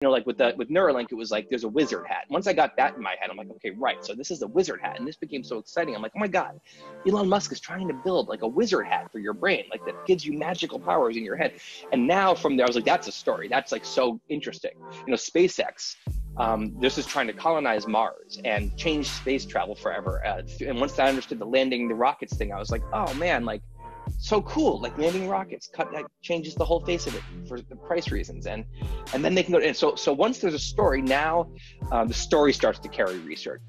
Like with Neuralink, it was like there's a wizard hat. Once I got that in my head, I'm like, okay, right. So this is the wizard hat, and this became so exciting. I'm like, oh my god, Elon Musk is trying to build like a wizard hat for your brain, like that gives you magical powers in your head. And now from there, I was like, that's a story. That's like so interesting. SpaceX. This is trying to colonize Mars and change space travel forever. And once I understood the landing the rockets thing, I was like, oh man, like so cool. Like landing rockets changes the whole face of it for the price reasons. And then they can go. And so once there's a story, now the story starts to carry research.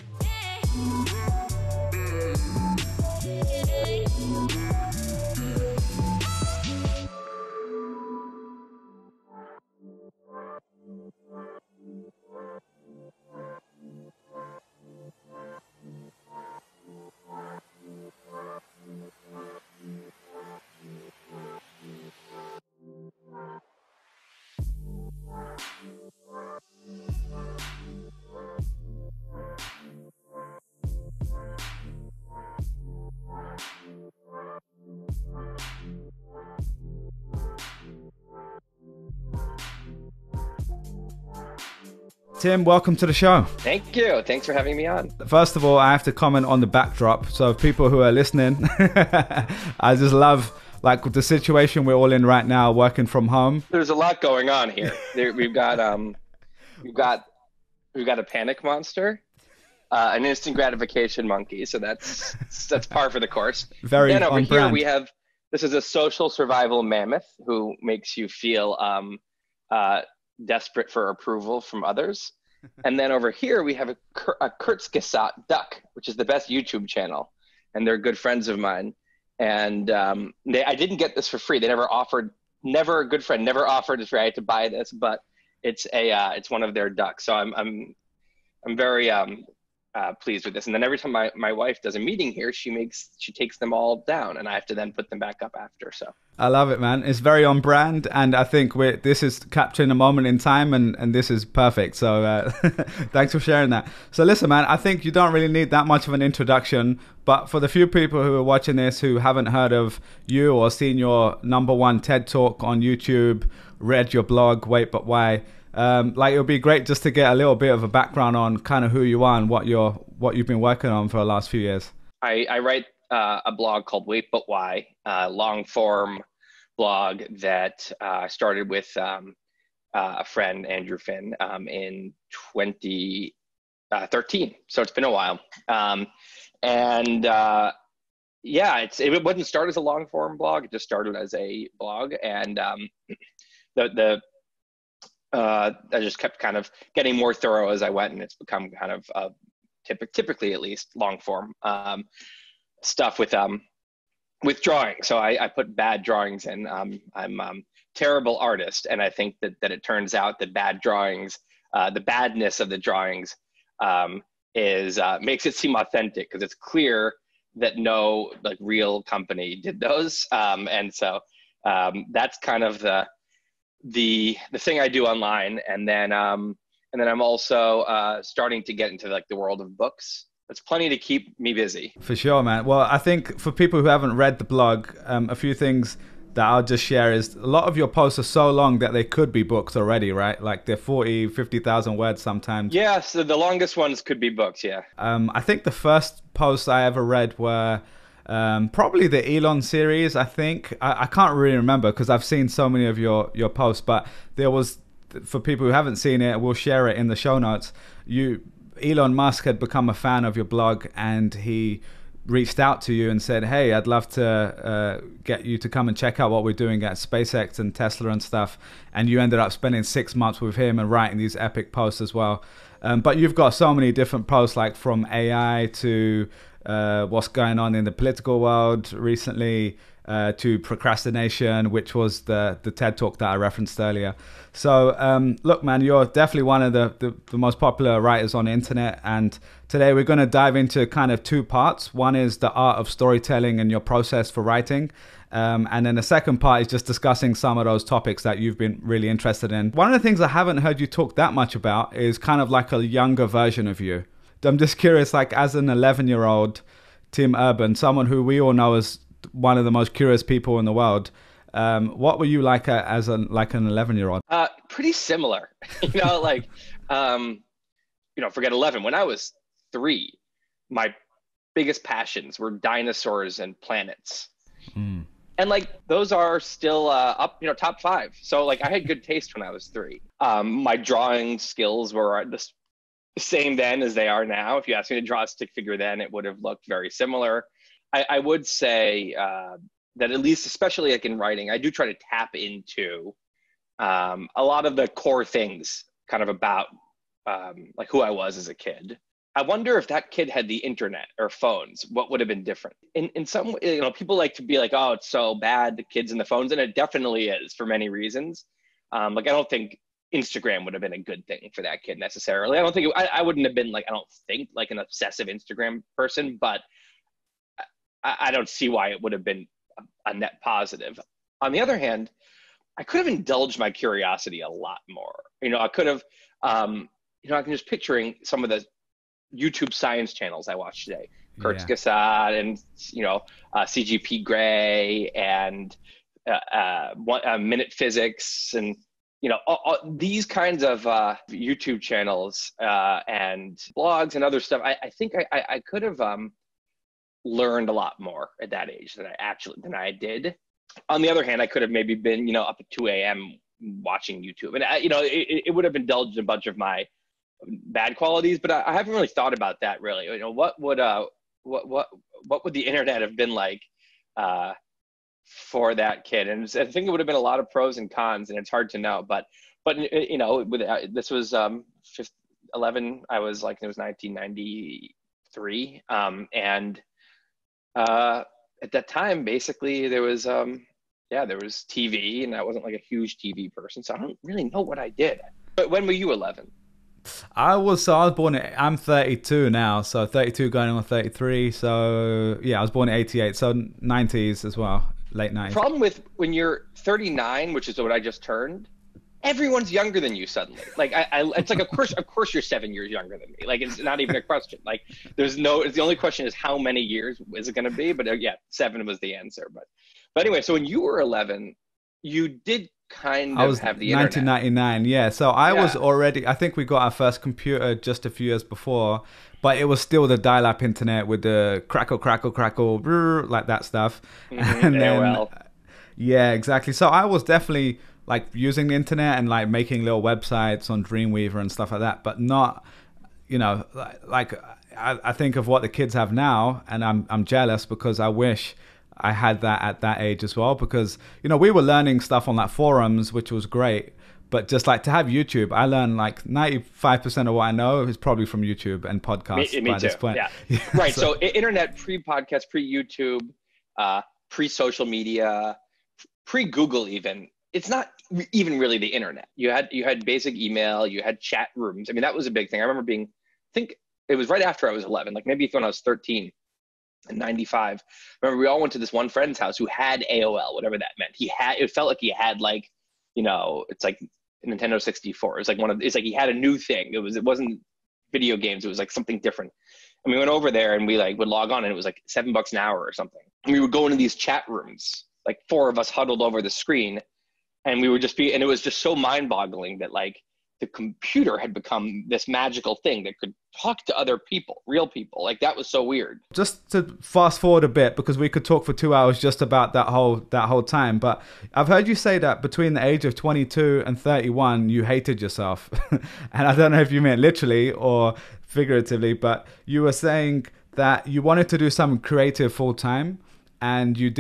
Tim, welcome to the show. Thank you. Thanks for having me on. First of all, I have to comment on the backdrop. So people who are listening, I just love like the situation we're all in right now, working from home. There's a lot going on here. We've got a panic monster, an instant gratification monkey. So that's par for the course. Very then over on here brand. we have this is a social survival mammoth who makes you feel desperate for approval from others. And then over here we have a Kurzgesagt duck, which is the best YouTube channel, and they're good friends of mine. And I didn't get this for free. They never offered it free. I had to buy this, but it's one of their ducks. So I'm very pleased with this. And then every time my wife does a meeting here, she takes them all down, and I have to then put them back up after. So I love it, man. It's very on brand, and I think this is capturing a moment in time, and this is perfect. So thanks for sharing that. So listen, man, I think you don't really need that much of an introduction, but for the few people who are watching this who haven't heard of you or seen your #1 TED Talk on YouTube, read your blog, Wait But Why, it would be great just to get a little bit of a background on kind of who you are and what you've been working on for the last few years. I write a blog called Wait But Why, long form blog that started with a friend, Andrew Finn, in 2013. So it's been a while. It wouldn't start as a long form blog. It just started as a blog. And I just kept kind of getting more thorough as I went, and it's become kind of typically at least long form stuff with drawing. So I put bad drawings in. I'm terrible artist, and I think that it turns out that bad drawings, the badness of the drawings, makes it seem authentic because it's clear that no real company did those, and so that's kind of the thing I do online. And then I'm also starting to get into the world of books. It's plenty to keep me busy. For sure, man. Well, I think for people who haven't read the blog, a few things that I'll just share is a lot of your posts are so long that they could be books already, right? Like they're 40, 50,000 words sometimes. Yeah, so the longest ones could be books, yeah. I think the first posts I ever read were probably the Elon series, I think. I can't really remember because I've seen so many of your posts, but there was, for people who haven't seen it, we'll share it in the show notes. Elon Musk had become a fan of your blog, and he reached out to you and said, hey, I'd love to get you to come and check out what we're doing at SpaceX and Tesla and stuff. And you ended up spending 6 months with him and writing these epic posts as well. But you've got so many different posts, like from AI to what's going on in the political world recently, to procrastination, which was the TED Talk that I referenced earlier. So look, man, you're definitely one of the most popular writers on the internet. And today we're going to dive into kind of two parts. One is the art of storytelling and your process for writing. And then the second part is just discussing some of those topics that you've been really interested in. One of the things I haven't heard you talk that much about is kind of like a younger version of you. I'm just curious, like as an 11-year-old Tim Urban, someone who we all know as one of the most curious people in the world, What were you like as an 11-year-old? Pretty similar. You know, like, forget 11. When I was 3, my biggest passions were dinosaurs and planets. Mm. And like those are still up, top 5. So like I had good taste when I was 3. My drawing skills were the same then as they are now. If you asked me to draw a stick figure then, it would have looked very similar. I would say that at least, especially like in writing, I do try to tap into a lot of the core things kind of about like who I was as a kid. I wonder if that kid had the internet or phones, what would have been different? In some, people like to be like, oh, it's so bad, the kids and the phones, and it definitely is for many reasons. Like I don't think Instagram would have been a good thing for that kid necessarily. I don't think I wouldn't have been like, I don't think like an obsessive Instagram person, but I don't see why it would have been a net positive. On the other hand, I could have indulged my curiosity a lot more. I could have, I can just picturing some of the YouTube science channels I watch today, Kurzgesagt and CGP Grey and Minute Physics and all these kinds of YouTube channels and blogs and other stuff. I think I could have learned a lot more at that age than I did. On the other hand, I could have maybe been up at 2 a.m. watching YouTube, and it would have indulged a bunch of my bad qualities, but I haven't really thought about that really. What would the internet have been like for that kid? And I think it would have been a lot of pros and cons, and it's hard to know. But this was 11. I was like, it was 1993, and at that time, basically there was TV, and I wasn't like a huge TV person, so I don't really know what I did. But when were you 11? I was born I'm 32 now, so 32 going on 33. So yeah, I was born in 88, so 90s as well, late 90s. The problem with when you're 39, which is what I just turned, everyone's younger than you suddenly. Like it's like of course you're 7 years younger than me. Like it's not even a question. Like the only question is how many years is it going to be? But 7 was the answer. But anyway, so when you were 11, you did kind of have the internet. 1999, yeah. So I was already, I think we got our first computer just a few years before, but it was still the dial-up internet with the crackle, like that stuff. Mm-hmm. And then, yeah, exactly. So I was definitely like using the internet and like making little websites on Dreamweaver and stuff like that, but not, like I think of what the kids have now, and I'm jealous because I wish I had that at that age as well, because we were learning stuff on like forums, which was great, but just like to have YouTube, I learned like 95% of what I know is probably from YouTube and podcasts. Me by too. This point. Yeah. Right. So internet, pre-podcast, pre-YouTube, pre-social media, pre-Google even. It's not even really the internet. You had basic email, you had chat rooms. I mean, that was a big thing. I remember I think it was right after I was 11, like maybe when I was 13. In 95, remember we all went to this one friend's house who had AOL, whatever that meant. It felt like he had like, it's like Nintendo 64. It was like it's like he had a new thing. It wasn't video games. It was like something different. And we went over there and we like would log on, and it was like $7 an hour or something. And we would go into these chat rooms, like 4 of us huddled over the screen, and we would and it was just so mind boggling that like the computer had become this magical thing that could talk to other people, real people. Like that was so weird. Just to fast forward a bit, because we could talk for 2 hours just about that whole time. But I've heard you say that between the age of 22 and 31, you hated yourself. And I don't know if you meant literally or figuratively, but you were saying that you wanted to do something creative full time, and you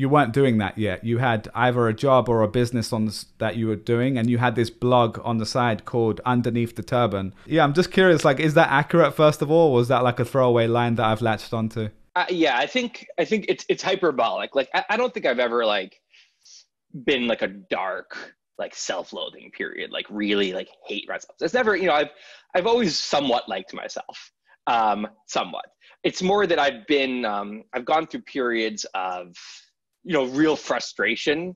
weren't doing that yet. You had either a job or a business that you were doing, and you had this blog on the side called Underneath the Turban. Yeah, I'm just curious, like, is that accurate, first of all, or was that like a throwaway line that I've latched onto? Yeah, I think it's hyperbolic. Like, I don't think I've ever like been like a dark, like self-loathing period, like really like hate myself. It's never, I've always somewhat liked myself, somewhat. It's more that I've gone through periods of, real frustration,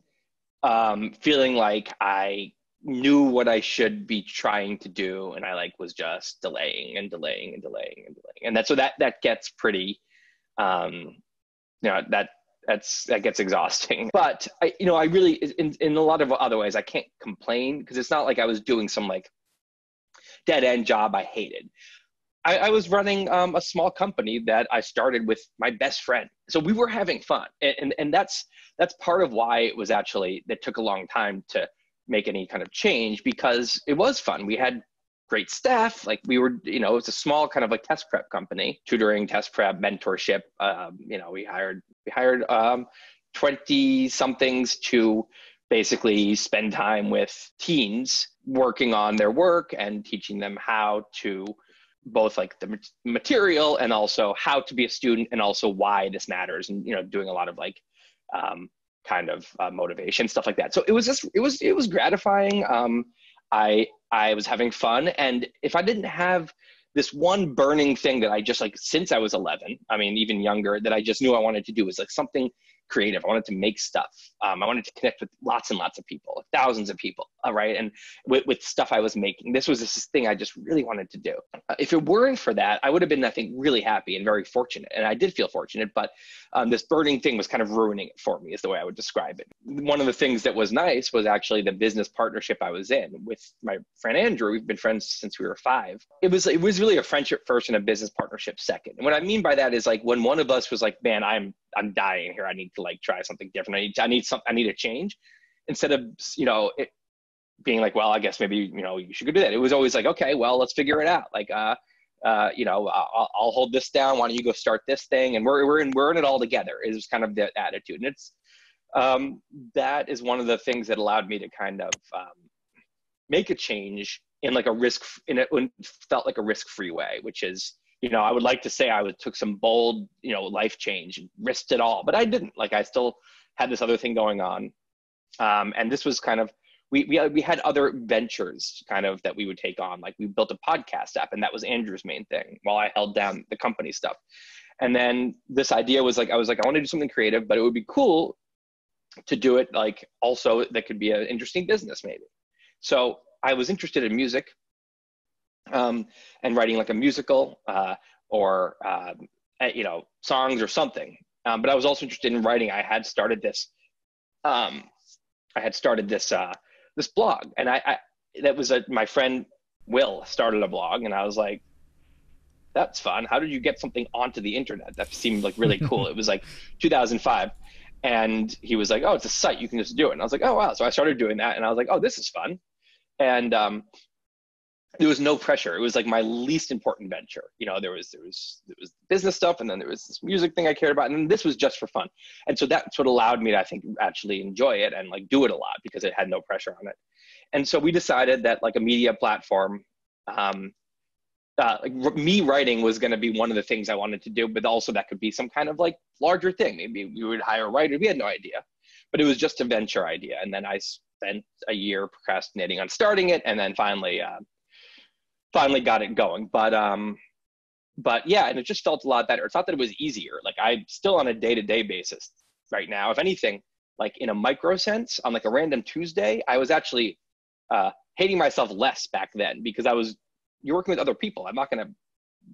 feeling like I knew what I should be trying to do, and I like was just delaying. And that's so that gets pretty, that that gets exhausting. But I really, in a lot of other ways, I can't complain because it's not like I was doing some like dead end job I hated. I was running a small company that I started with my best friend. So we were having fun. And that's part of why it was actually, that took a long time to make any kind of change, because it was fun. We had great staff. Like we were, it was a small kind of like test prep company, tutoring, test prep, mentorship. We hired 20 somethings to basically spend time with teens working on their work and teaching them how to both like the material and also how to be a student and also why this matters, and doing a lot of like motivation, stuff like that. So it was gratifying. I was having fun, and if I didn't have this one burning thing that I just like since I was 11, I mean even younger, that I just knew I wanted to do, was like something creative. I wanted to make stuff. I wanted to connect with lots and lots of people, thousands of people, right? And with stuff I was making, this was this thing I just really wanted to do. If it weren't for that, I would have been, I think, really happy and very fortunate. And I did feel fortunate, but this burning thing was kind of ruining it for me, is the way I would describe it. One of the things that was nice was actually the business partnership I was in with my friend Andrew. We've been friends since we were 5. It was really a friendship first and a business partnership second. And what I mean by that is like when one of us was like, man, I'm dying here. I need to like try something different. I need a change. Instead of, it being like, well, I guess maybe, you should go do that. It was always like, okay, well, let's figure it out. Like, I'll hold this down. Why don't you go start this thing? And we're in it all together. It was kind of the attitude. And it's, that is one of the things that allowed me to kind of, make a change in like it felt like a risk-free way, which is, I would like to say I took some bold, life change and risked it all, but I didn't. Like I still had this other thing going on. And this was kind of, we had other ventures kind of that we would take on. Like we built a podcast app, and that was Andrew's main thing while I held down the company stuff. And then this idea was like, I want to do something creative, but it would be cool to do it like also that could be an interesting business maybe. So I was interested in music. And writing like a musical or songs or something. But I was also interested in writing. I had started this this blog, and my friend Will started a blog, and I was like, that's fun. How did you get something onto the internet? That seemed like really cool. It was like 2005. And he was like, oh, it's a site. You can just do it. And I was like, oh, wow. So I started doing that, and I was like, oh, this is fun. And there was no pressure. It was like my least important venture. There was business stuff, and then there was this music thing I cared about, and then this was just for fun. And so that's what allowed me to, I think, actually enjoy it and like do it a lot, because it had no pressure on it. And so we decided that like a media platform, like me writing was going to be one of the things I wanted to do, but also that could be some kind of like larger thing. Maybe we would hire a writer. We had no idea, but it was just a venture idea. And then I spent a year procrastinating on starting it, and then finally got it going. But yeah, and it just felt a lot better. It's not that it was easier. Like I'm still on a day-to-day basis right now. If anything, like in a micro sense, on like a random Tuesday, I was actually hating myself less back then, because you're working with other people. I'm not going to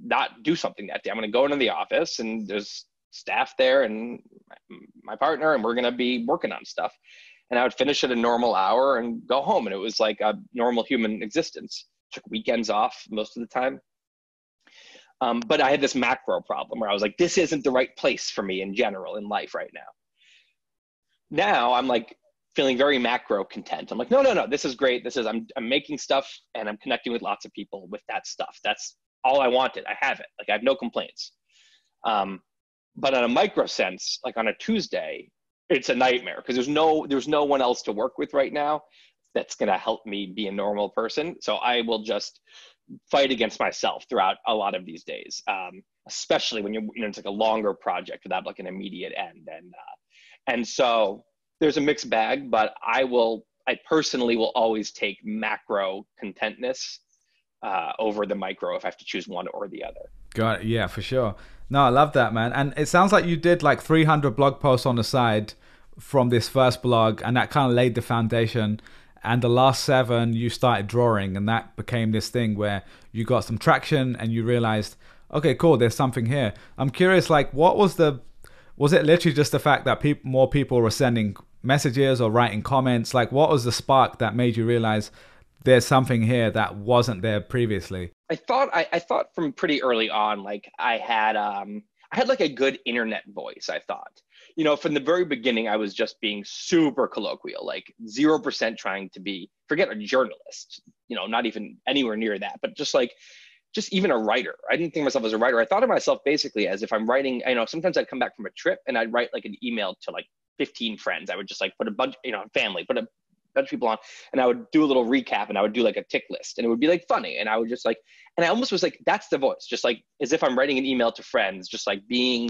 not do something that day. I'm going to go into the office, and there's staff there and my partner, and we're going to be working on stuff. And I would finish at a normal hour and go home. And it was like a normal human existence. Took weekends off most of the time. But I had this macro problem where I was like, this isn't the right place for me in general in life right now. Now I'm like feeling very macro content. I'm like, no, this is great. I'm making stuff, and I'm connecting with lots of people with that stuff. That's all I wanted. I have it. Like I have no complaints. But on a micro sense, like on a Tuesday, it's a nightmare, because there's no one else to work with right now that's going to help me be a normal person. So I will just fight against myself throughout a lot of these days, especially when it's like a longer project without like an immediate end. And so there's a mixed bag, but I personally will always take macro contentness over the micro if I have to choose one or the other. Got it. Yeah, for sure. No, I love that, man. And it sounds like you did like 300 blog posts on the side from this first blog, and that kind of laid the foundation. And the last 7, you started drawing, and that became this thing where you got some traction and you realized, okay, cool, there's something here. I'm curious, like, what was the Was it literally just the fact that more people were sending messages or writing comments? Like, what was the spark that made you realize there's something here that wasn't there previously? I thought from pretty early on, like I had like a good internet voice, I thought. From the very beginning, I was just being super colloquial, like 0% trying to be, forget a journalist, not even anywhere near that, but just even a writer. I didn't think of myself as a writer. I thought of myself basically as if I'm writing, sometimes I'd come back from a trip and I'd write like an email to like 15 friends. I would just like put a bunch, family, put a bunch of people on, and I would do a little recap and I would do like a tick list, and it would be like funny. And I would just like, and I almost was like, that's the voice, just like as if I'm writing an email to friends, just like being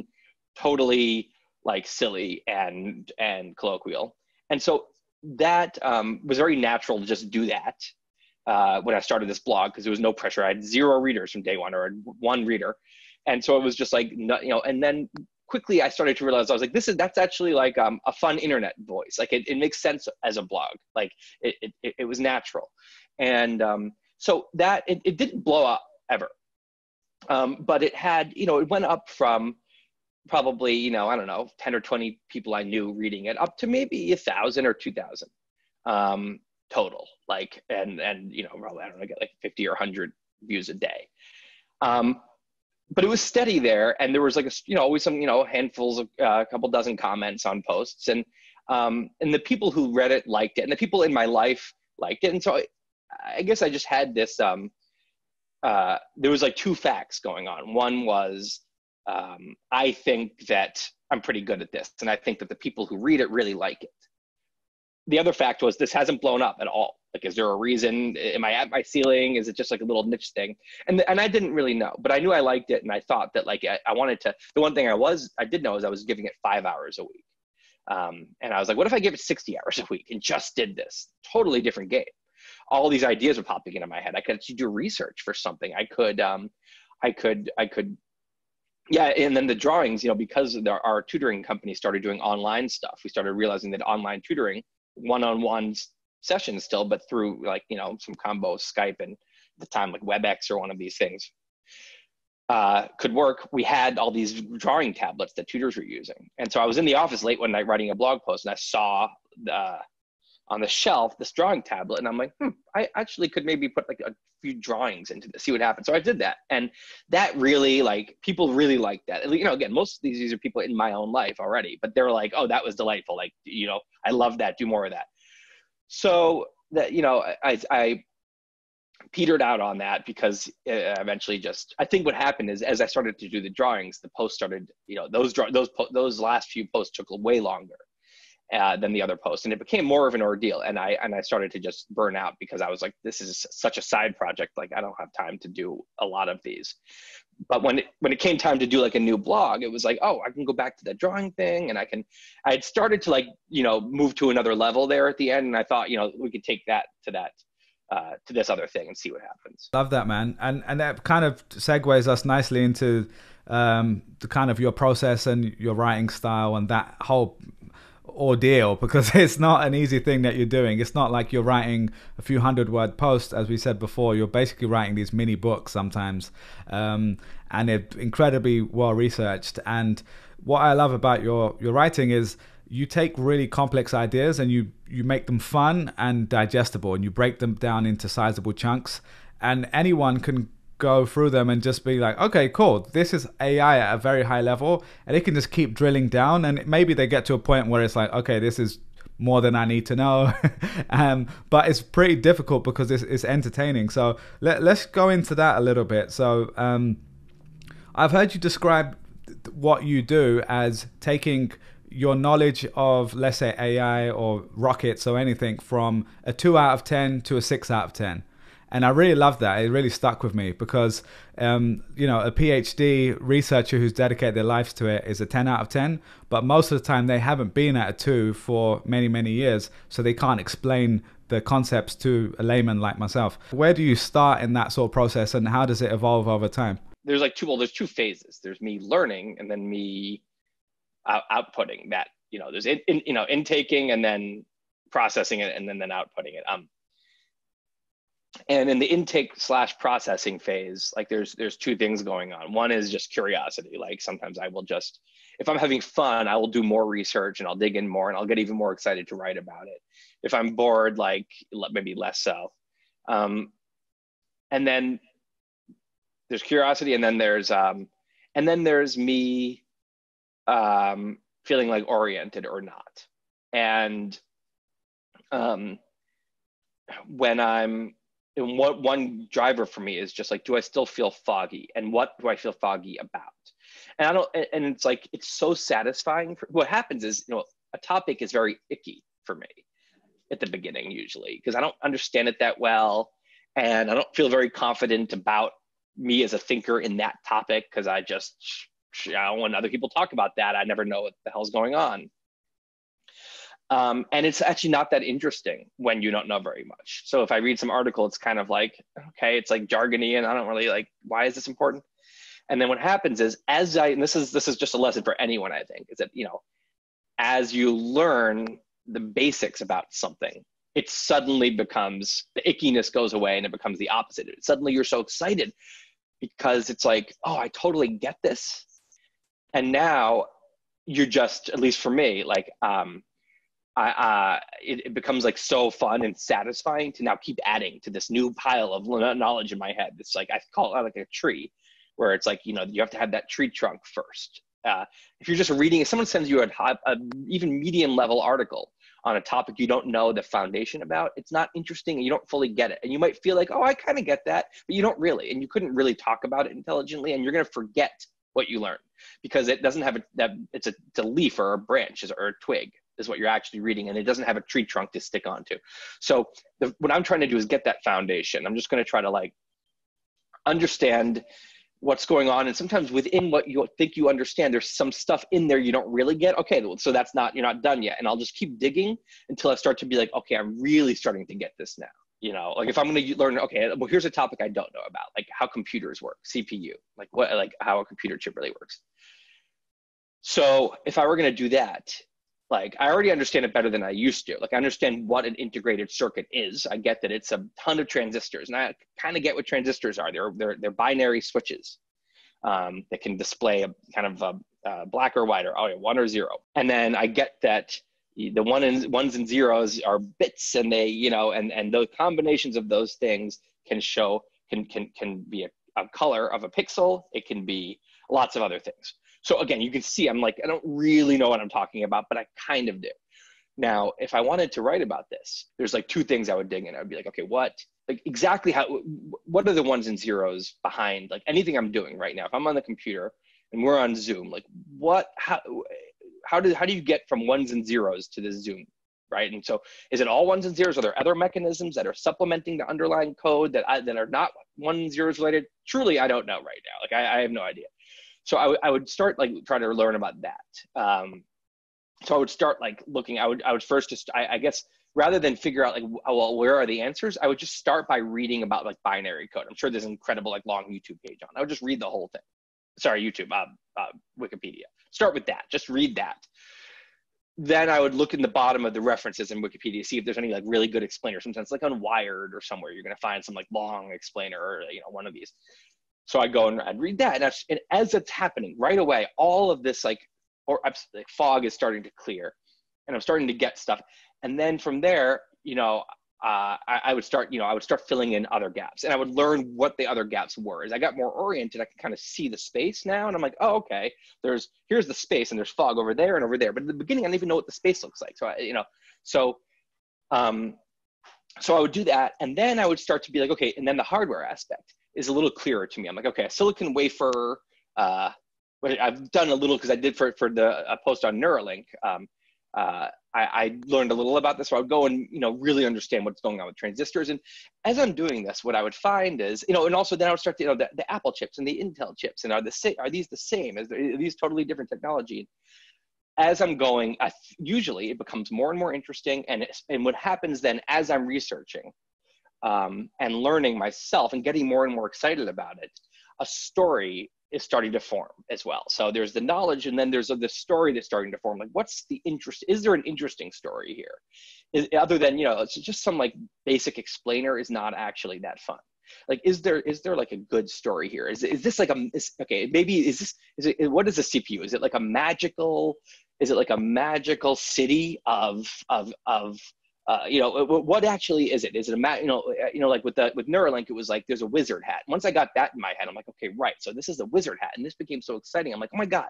totally like silly and colloquial. And so that was very natural to just do that when I started this blog, because there was no pressure. I had 0 readers from day one, or 1 reader. And so it was just like, and then quickly I started to realize, I was like, that's actually like a fun internet voice. Like it makes sense as a blog. Like it was natural. And so that it didn't blow up ever. But it had, it went up from probably, I don't know, 10 or 20 people I knew reading it, up to maybe 1,000 or 2,000 total. Like, and probably, I don't know, get like 50 or 100 views a day. But it was steady there, and there was like always some handfuls of a couple dozen comments on posts, and the people who read it liked it, and the people in my life liked it, and so I guess I just had this. There was like 2 facts going on. One was I think that I'm pretty good at this, and I think that the people who read it really like it. The other fact was this hasn't blown up at all. Like, is there a reason? Am I at my ceiling? Is it just like a little niche thing? And I didn't really know, but I knew I liked it, and I thought that like I wanted to. The one thing I did know is I was giving it 5 hours a week, and I was like, what if I give it 60 hours a week and just did this? Totally different game. All these ideas were popping into my head. I could actually do research for something. I could. Yeah, and then the drawings, because our tutoring company started doing online stuff, we started realizing that online tutoring, one-on-one sessions still, but through like, some combo of Skype and at the time like WebEx or one of these things could work. We had all these drawing tablets that tutors were using. And so I was in the office late one night writing a blog post, and I saw on the shelf this drawing tablet, and I'm like, I actually could maybe put like a few drawings into this, see what happens. So I did that, and that really, like, people really liked that. Again, most of these are people in my own life already, but they're like, oh, that was delightful, like, I love that, do more of that. So that, I petered out on that, because eventually I think what happened is, as I started to do the drawings, the posts started, those last few posts took way longer than the other posts, and it became more of an ordeal. And I started to just burn out, because I was like, this is such a side project. Like, I don't have time to do a lot of these. But when it came time to do like a new blog, it was like, oh, I can go back to the drawing thing, and I had started to like, move to another level there at the end. And I thought, we could take that to this other thing and see what happens. Love that, man. And that kind of segues us nicely into the kind of your process and your writing style and that whole ordeal, because it's not an easy thing that you're doing. It's not like you're writing a few 100-word posts. As we said before, you're basically writing these mini books sometimes, and they're incredibly well researched. And what I love about your writing is you take really complex ideas and you make them fun and digestible, and you break them down into sizable chunks, and anyone can go through them and just be like, okay, cool, this is AI at a very high level, and it can just keep drilling down, and maybe they get to a point where it's like, okay, this is more than I need to know. But it's pretty difficult because it's entertaining. So let's go into that a little bit. So I've heard you describe what you do as taking your knowledge of, let's say, AI or rockets or anything, from a 2 out of 10 to a 6 out of 10. And I really love that. It really stuck with me, because, a PhD researcher who's dedicated their lives to it is a 10 out of 10. But most of the time they haven't been at a 2 for many, many years. So they can't explain the concepts to a layman like myself. Where do you start in that sort of process, and how does it evolve over time? There's like there's 2 phases. There's me learning, and then me outputting that. There's intaking, and then processing it, and then outputting it. And in the intake/processing phase, like there's 2 things going on. One is just curiosity. Like sometimes I will just, if I'm having fun, I will do more research and I'll dig in more and I'll get even more excited to write about it. If I'm bored, like maybe less so. And then there's curiosity, and then there's me feeling like oriented or not. And what one driver for me is just like, do I still feel foggy, and what do I feel foggy about? And it's like, it's so satisfying. What happens is, a topic is very icky for me at the beginning, usually, because I don't understand it that well. And I don't feel very confident about me as a thinker in that topic, because when other people talk about that, I never know what the hell's going on. And it's actually not that interesting when you don't know very much. So if I read some article, it's kind of like, okay, it's like jargony, and I don't really like, why is this important? And then what happens is, and this is just a lesson for anyone, I think, is that, as you learn the basics about something, it suddenly becomes, the ickiness goes away and it becomes the opposite. Suddenly you're so excited because it's like, oh, I totally get this. And now you're just, at least for me, like, it becomes like so fun and satisfying to now keep adding to this new pile of knowledge in my head. It's like, I call it like a tree, where it's like, you have to have that tree trunk first. If you're just reading, if someone sends you a even medium level article on a topic you don't know the foundation about, it's not interesting and you don't fully get it. And you might feel like, oh, I kind of get that, but you don't really, and you couldn't really talk about it intelligently, and you're going to forget what you learned because it doesn't have it's a leaf or a branch or a twig is what you're actually reading, and it doesn't have a tree trunk to stick onto. So what I'm trying to do is get that foundation. I'm just going to try to like understand what's going on. And sometimes within what you think you understand, there's some stuff in there you don't really get. Okay, so you're not done yet. And I'll just keep digging until I start to be like, okay, I'm really starting to get this now. Like if I'm going to learn, okay, well, here's a topic I don't know about, like how computers work, CPU, like how a computer chip really works. So if I were going to do that, like I already understand it better than I used to. Like I understand what an integrated circuit is. I get that it's a ton of transistors, and I kind of get what transistors are. They're binary switches that can display a kind of black or white, or 1 or 0. And then I get that the ones and zeros are bits, and they, and the combinations of those things can be a color of a pixel. It can be lots of other things. So again, you can see I'm like, I don't really know what I'm talking about, but I kind of do. Now, if I wanted to write about this, there's like 2 things I would dig in. I would be like, okay, what are the ones and zeros behind like anything I'm doing right now? If I'm on the computer and we're on Zoom, like how do you get from ones and zeros to the Zoom, right? And so is it all ones and zeros? Are there other mechanisms that are supplementing the underlying code that are not 1 and zeros related? Truly, I don't know right now. Like I have no idea. So I would start like trying to learn about that. So I would start like looking. I would first just I guess rather than figure out like, well, where are the answers, I would just start by reading about like binary code. I'm sure there's an incredible like long YouTube page on. I would just read the whole thing. Sorry, YouTube, Wikipedia. Start with that. Just read that. Then I would look in the bottom of the references in Wikipedia, see if there's any like really good explainer. Sometimes like on Wired or somewhere, you're going to find some like long explainer or one of these. So I go and I'd read that, and as it's happening right away, all of this like fog is starting to clear, and I'm starting to get stuff. And then from there, I would start filling in other gaps, and I would learn what the other gaps were. As I got more oriented, I could kind of see the space now, and I'm like, oh, okay, here's the space, and there's fog over there and over there. But in the beginning, I didn't even know what the space looks like. So so I would do that, and then I would start to be like, okay, and then the hardware aspect is a little clearer to me. I'm like, okay, a silicon wafer, I've done a little because I did for the post on Neuralink. I learned a little about this, so I would go and really understand what's going on with transistors. And as I'm doing this, what I would find is and also then I would start to the Apple chips and the Intel chips, and are these the same? Are these totally different technology? As I'm going, usually it becomes more and more interesting, and what happens then as I'm researching and learning myself and getting more and more excited about it, a story is starting to form as well. So there's the knowledge, and then there's the story that's starting to form. Like, what's the interest? Is there an interesting story here? Other than, it's just some like basic explainer is not actually that fun. Like, is there like a good story here? Is this like okay, maybe what is a CPU? Is it like a magical, city of what actually is it? Is it like with Neuralink, it was like there's a wizard hat. Once I got that in my head, I'm like, okay, right. So this is the wizard hat, and this became so exciting. I'm like, oh my god,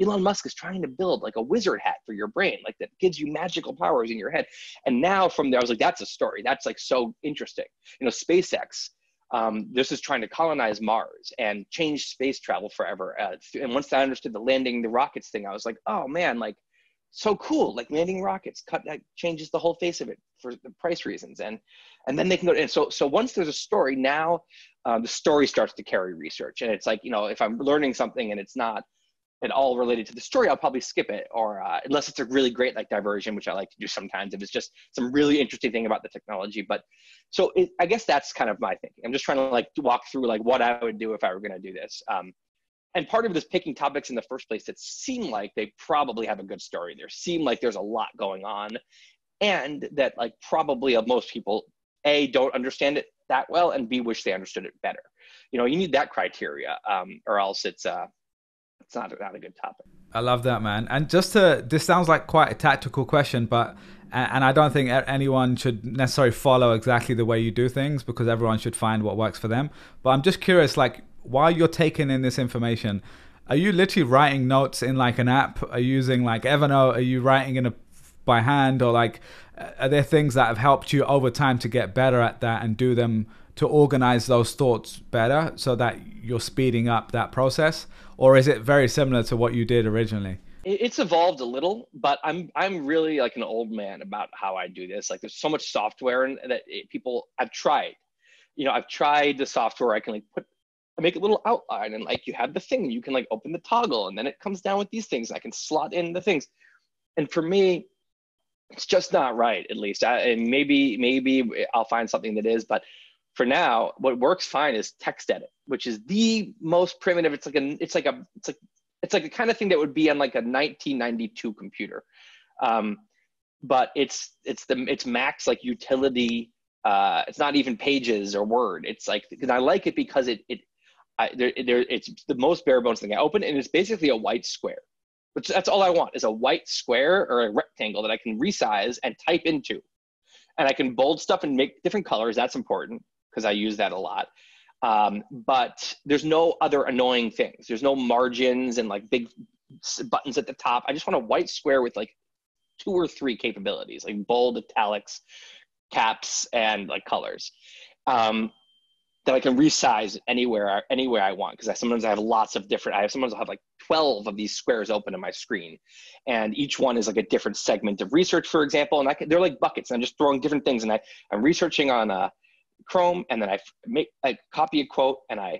Elon Musk is trying to build like a wizard hat for your brain, like that gives you magical powers in your head. And now from there, I was like, that's a story. That's like so interesting. SpaceX. This is trying to colonize Mars and change space travel forever. And once I understood the landing the rockets thing, I was like, oh man, like so cool, like landing rockets that changes the whole face of it for the price reasons. And then they can go in. So once there's a story, now the story starts to carry research. And it's like, if I'm learning something and it's not at all related to the story, I'll probably skip it, or unless it's a really great like diversion, which I like to do sometimes if it's just some really interesting thing about the technology. But so I guess that's kind of my thinking. I'm just trying to like walk through like what I would do if I were going to do this. And part of this picking topics in the first place that seem like they probably have a good story there, seem like there's a lot going on, and that like probably most people, A, don't understand it that well, and B, wish they understood it better. You need that criteria, or else it's not a good topic. I love that, man. And this sounds like quite a tactical question, and I don't think anyone should necessarily follow exactly the way you do things, because everyone should find what works for them. But I'm just curious, like, while you're taking in this information, are you literally writing notes in like an app? Are you using like Evernote? Are you writing by hand, or like, are there things that have helped you over time to get better at that and do them to organize those thoughts better so that you're speeding up that process? Or is it very similar to what you did originally? It's evolved a little, but I'm really like an old man about how I do this. Like, there's so much software I've tried the software. I can like make a little outline, and like you have the thing, you can like open the toggle, and then it comes down with these things. I can slot in the things. And for me, it's just not right, at least. And maybe I'll find something that is, but for now, what works fine is text edit, which is the most primitive. It's like the kind of thing that would be on like a 1992 computer. But it's max like utility. It's not even Pages or Word. It's like, because I like it because it's the most bare bones thing. I open it and it's basically a white square, which that's all I want, is a white square or a rectangle that I can resize and type into. And I can bold stuff and make different colors. That's important because I use that a lot. But there's no other annoying things. There's no margins and like big buttons at the top. I just want a white square with like 2 or 3 capabilities, like bold, italics, caps, and like colors. That I can resize anywhere I want, because sometimes I have lots of different. Sometimes I'll have like 12 of these squares open on my screen, and each one is like a different segment of research, for example. And they're like buckets, and I'm just throwing different things. And I'm researching on Chrome, and then I copy a quote, and I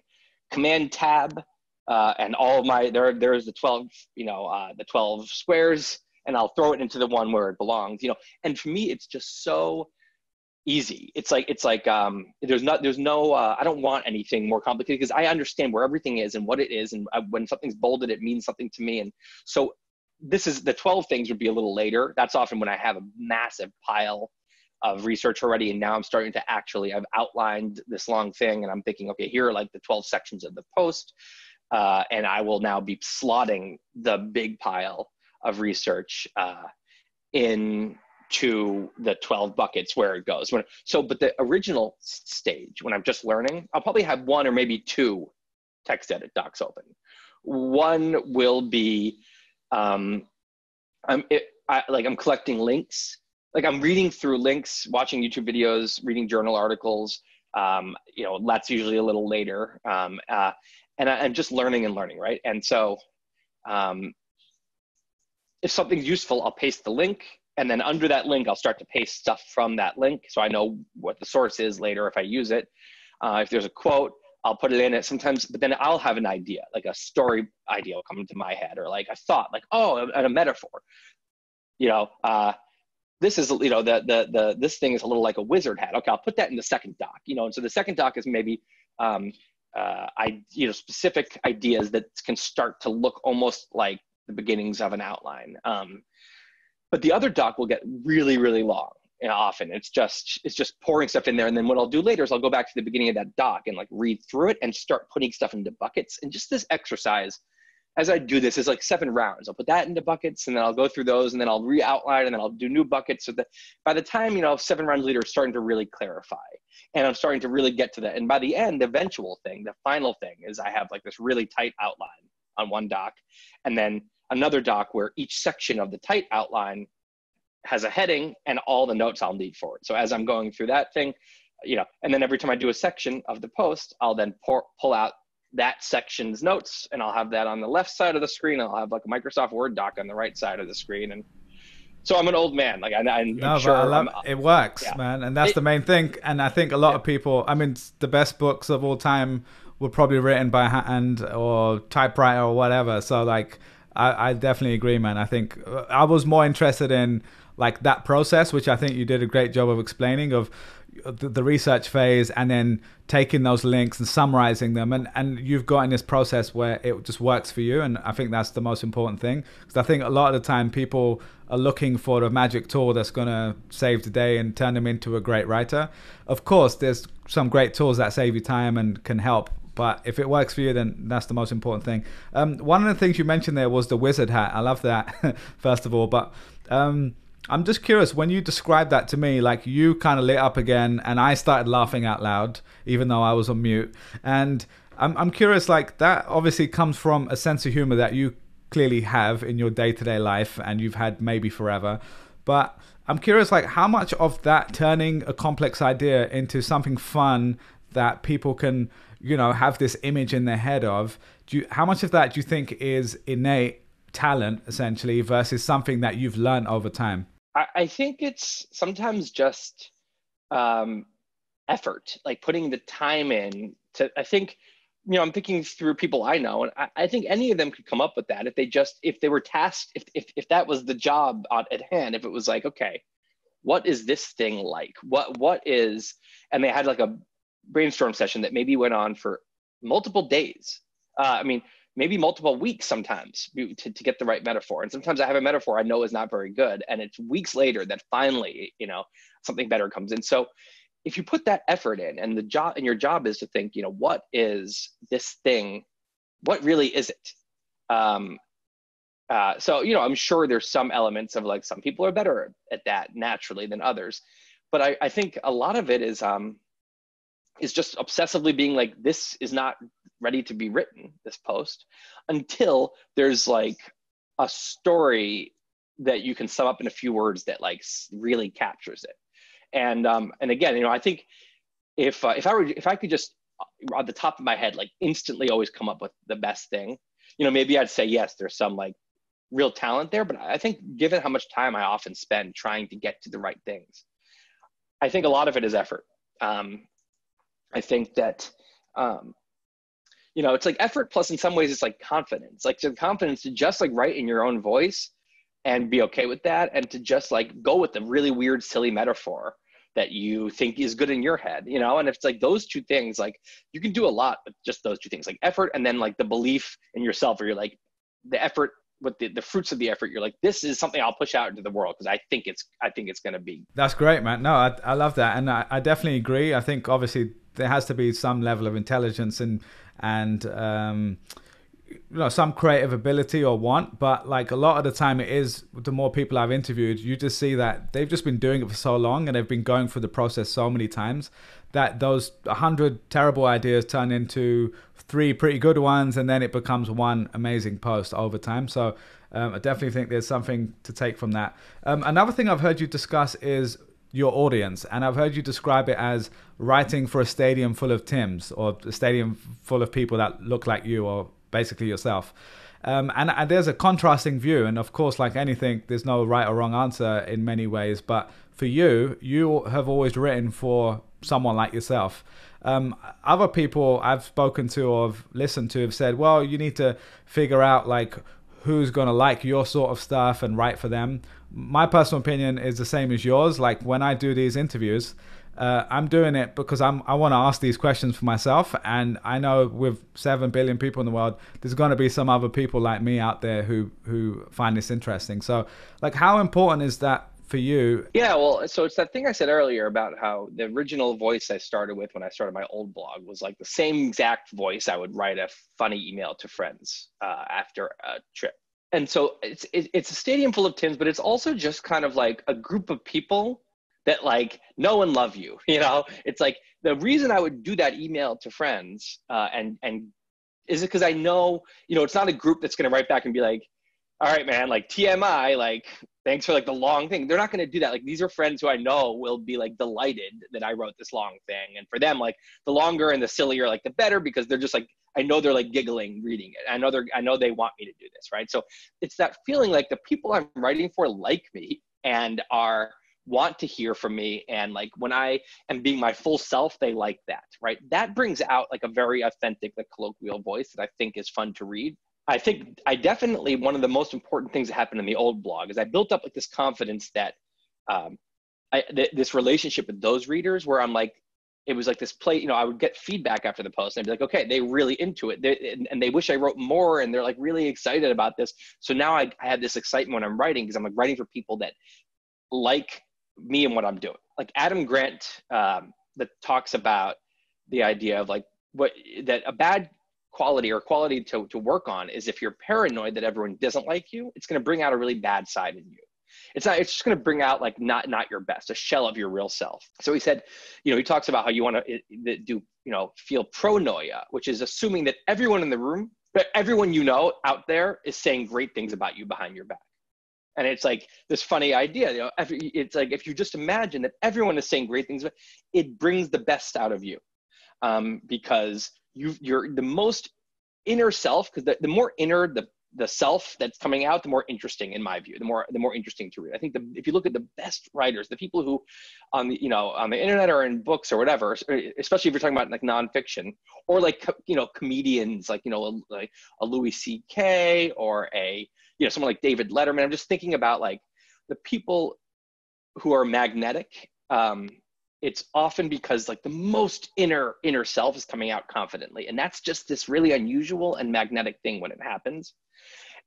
Command Tab, and all of my there's the 12 the 12 squares, and I'll throw it into the one where it belongs. And for me, it's just so easy. It's like there's no I don't want anything more complicated, because I understand where everything is and what it is, and when something's bolded, it means something to me. And so this is the 12 things would be a little later. That's often when I have a massive pile of research already, and now I'm starting to I've outlined this long thing, and I'm thinking, okay, here are like the 12 sections of the post, and I will now be slotting the big pile of research into the 12 buckets where it goes. But the original stage, when I'm just learning, I'll probably have 1 or maybe 2 text edit docs open. One will be, I'm collecting links. Like, I'm reading through links, watching YouTube videos, reading journal articles. That's usually a little later. And I'm just learning, right? And so if something's useful, I'll paste the link. And then under that link, I'll start to paste stuff from that link, so I know what the source is later if I use it. If there's a quote, I'll put it in it sometimes, but then I'll have an idea, like a story idea will come into my head, or like a thought, like, and a metaphor. This is, this thing is a little like a wizard hat. Okay, I'll put that in the second doc, and so the second doc is maybe, specific ideas that can start to look almost like the beginnings of an outline. But the other doc will get really, really long. often. It's just pouring stuff in there. And then what I'll do later is I'll go back to the beginning of that doc and like read through it and start putting stuff into buckets. And just this exercise, as I do this, is like 7 rounds. I'll put that into buckets, and then I'll go through those, and then I'll re-outline, and then I'll do new buckets. So that by the time, 7 rounds later, it's starting to really clarify, and I'm starting to really get to that. And by the end, the eventual thing, the final thing, is I have like this really tight outline on one doc, and then another doc where each section of the tight outline has a heading and all the notes I'll need for it. So as I'm going through that thing, and then every time I do a section of the post, I'll then pull out that section's notes, and I'll have that on the left side of the screen. I'll have like a Microsoft Word doc on the right side of the screen. And so I'm an old man. Like I'm sure it works, man. And that's the main thing. And I think a lot of people, the best books of all time were probably written by hand or typewriter or whatever. So like, I definitely agree, man. I think I was more interested in like that process, which I think you did a great job of explaining, of the research phase, and then taking those links and summarizing them, and you've got in this process where it just works for you. And I think that's the most important thing, because I think a lot of the time people are looking for the magic tool that's going to save the day and turn them into a great writer. Of course, there's some great tools that save you time and can help, but if it works for you, then that's the most important thing. One of the things you mentioned there was the wizard hat. I love that, first of all, but I'm just curious, when you described that to me, like you kind of lit up again, and I started laughing out loud, even though I was on mute. And I'm curious, like that obviously comes from a sense of humor that you clearly have in your day-to-day life, and you've had maybe forever. But I'm curious, like how much of that turning a complex idea into something fun that people can, have this image in their head of, how much of that do you think is innate talent, essentially, versus something that you've learned over time? I think it's sometimes just effort, like putting the time in to, I think, I'm thinking through people I know, and I think any of them could come up with that if they were tasked, if that was the job at hand, if it was like, okay, what is this thing like? What is, and they had like a brainstorm session that maybe went on for multiple days. Maybe multiple weeks sometimes to get the right metaphor. And sometimes I have a metaphor I know is not very good, and it's weeks later that finally, something better comes in. So if you put that effort in, and your job is to think, what is this thing? What really is it? So, I'm sure there's some elements of like, some people are better at that naturally than others. But I think a lot of it is just obsessively being like, this is not ready to be written, this post, until there's like a story that you can sum up in a few words that like really captures it. And again, I think if I could just on the top of my head, like instantly always come up with the best thing, maybe I'd say, yes, there's some like real talent there, but I think given how much time I often spend trying to get to the right things, I think a lot of it is effort. I think that, it's like effort plus in some ways it's like confidence, like the confidence to just like write in your own voice and be okay with that, and to just like go with the really weird, silly metaphor that you think is good in your head, and if it's like those two things, like you can do a lot with just those two things, like effort and then like the belief in yourself, where you're like the effort with the fruits of the effort, you're like, this is something I'll push out into the world because I think it's going to be. That's great, man. No, I love that. And I definitely agree. I think obviously there has to be some level of intelligence and some creative ability or want, but like a lot of the time it is, the more people I've interviewed, you just see that they've just been doing it for so long and they've been going through the process so many times that those 100 terrible ideas turn into 3 pretty good ones, and then it becomes one amazing post over time. So I definitely think there's something to take from that. Another thing I've heard you discuss is your audience, and I've heard you describe it as writing for a stadium full of Tims, or a stadium full of people that look like you, or basically yourself. And there's a contrasting view, and of course, like anything, there's no right or wrong answer in many ways, but for you have always written for someone like yourself. Other people I've spoken to or have listened to have said, well, you need to figure out like who's going to like your sort of stuff and write for them. My personal opinion is the same as yours. Like when I do these interviews, I'm doing it because I want to ask these questions for myself, and I know with 7 billion people in the world, there's going to be some other people like me out there who find this interesting. So like, how important is that for you? Yeah, well, so it's that thing I said earlier about how the original voice I started with when I started my old blog was like the same exact voice I would write a funny email to friends after a trip. And so it's a stadium full of Tims, but it's also just kind of like a group of people that like know and love you. You know, it's like the reason I would do that email to friends and is it because I know, you know, it's not a group that's going to write back and be like, all right, man, like TMI, like thanks for like the long thing. They're not going to do that. Like these are friends who I know will be like delighted that I wrote this long thing. And for them, like the longer and the sillier, like the better, because they're just like, I know they're like giggling reading it. I know they want me to do this, right? So it's that feeling like the people I'm writing for like me and want to hear from me. And like when I am being my full self, they like that, right? That brings out like a very authentic, like colloquial voice that I think is fun to read. I think one of the most important things that happened in the old blog is I built up like this confidence that this relationship with those readers where I'm like, it was like this play, you know, I would get feedback after the post and I'd be like, okay, they're really into it. And they wish I wrote more and they're like really excited about this. So now I have this excitement when I'm writing because I'm like writing for people that like me and what I'm doing. Like Adam Grant that talks about the idea of like that a bad quality to work on is if you're paranoid that everyone doesn't like you, it's going to bring out a really bad side in you. It's just going to bring out like not your best, a shell of your real self. So he said, you know, he talks about how you want to do, you know, feel pronoia, which is assuming that everyone in the room, that everyone you know out there is saying great things about you behind your back. And it's like this funny idea, you know, it's like if you just imagine that everyone is saying great things, it brings the best out of you because you're the most inner self, because the more inner the self that's coming out, the more interesting, in my view, the more interesting to read. I think if you look at the best writers, the people who on the internet or in books or whatever, especially if you're talking about like nonfiction or like, you know, comedians, like, you know, like a Louis C.K. or someone like David Letterman. I'm just thinking about like the people who are magnetic. It's often because like the most inner self is coming out confidently. And that's just this really unusual and magnetic thing when it happens.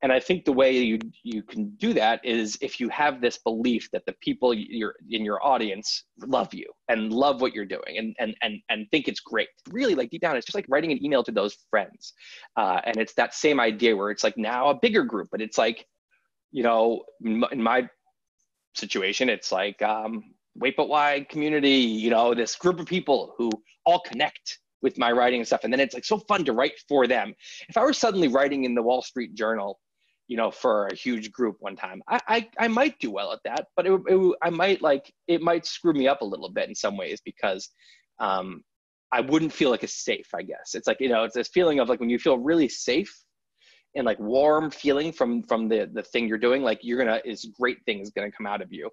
And I think the way you can do that is if you have this belief that the people in your audience love you and love what you're doing and think it's great. Really, like deep down, it's just like writing an email to those friends. And it's that same idea where it's like now a bigger group, but it's like, you know, in my situation, it's like, Wait But Why community, you know, this group of people who all connect with my writing and stuff. And then it's like so fun to write for them. If I were suddenly writing in the Wall Street Journal, you know, for a huge group one time, I might do well at that, but it might screw me up a little bit in some ways because I wouldn't feel like it's safe, I guess. It's like, you know, it's this feeling of like when you feel really safe and like warm feeling from the thing you're doing, like it's great things gonna come out of you.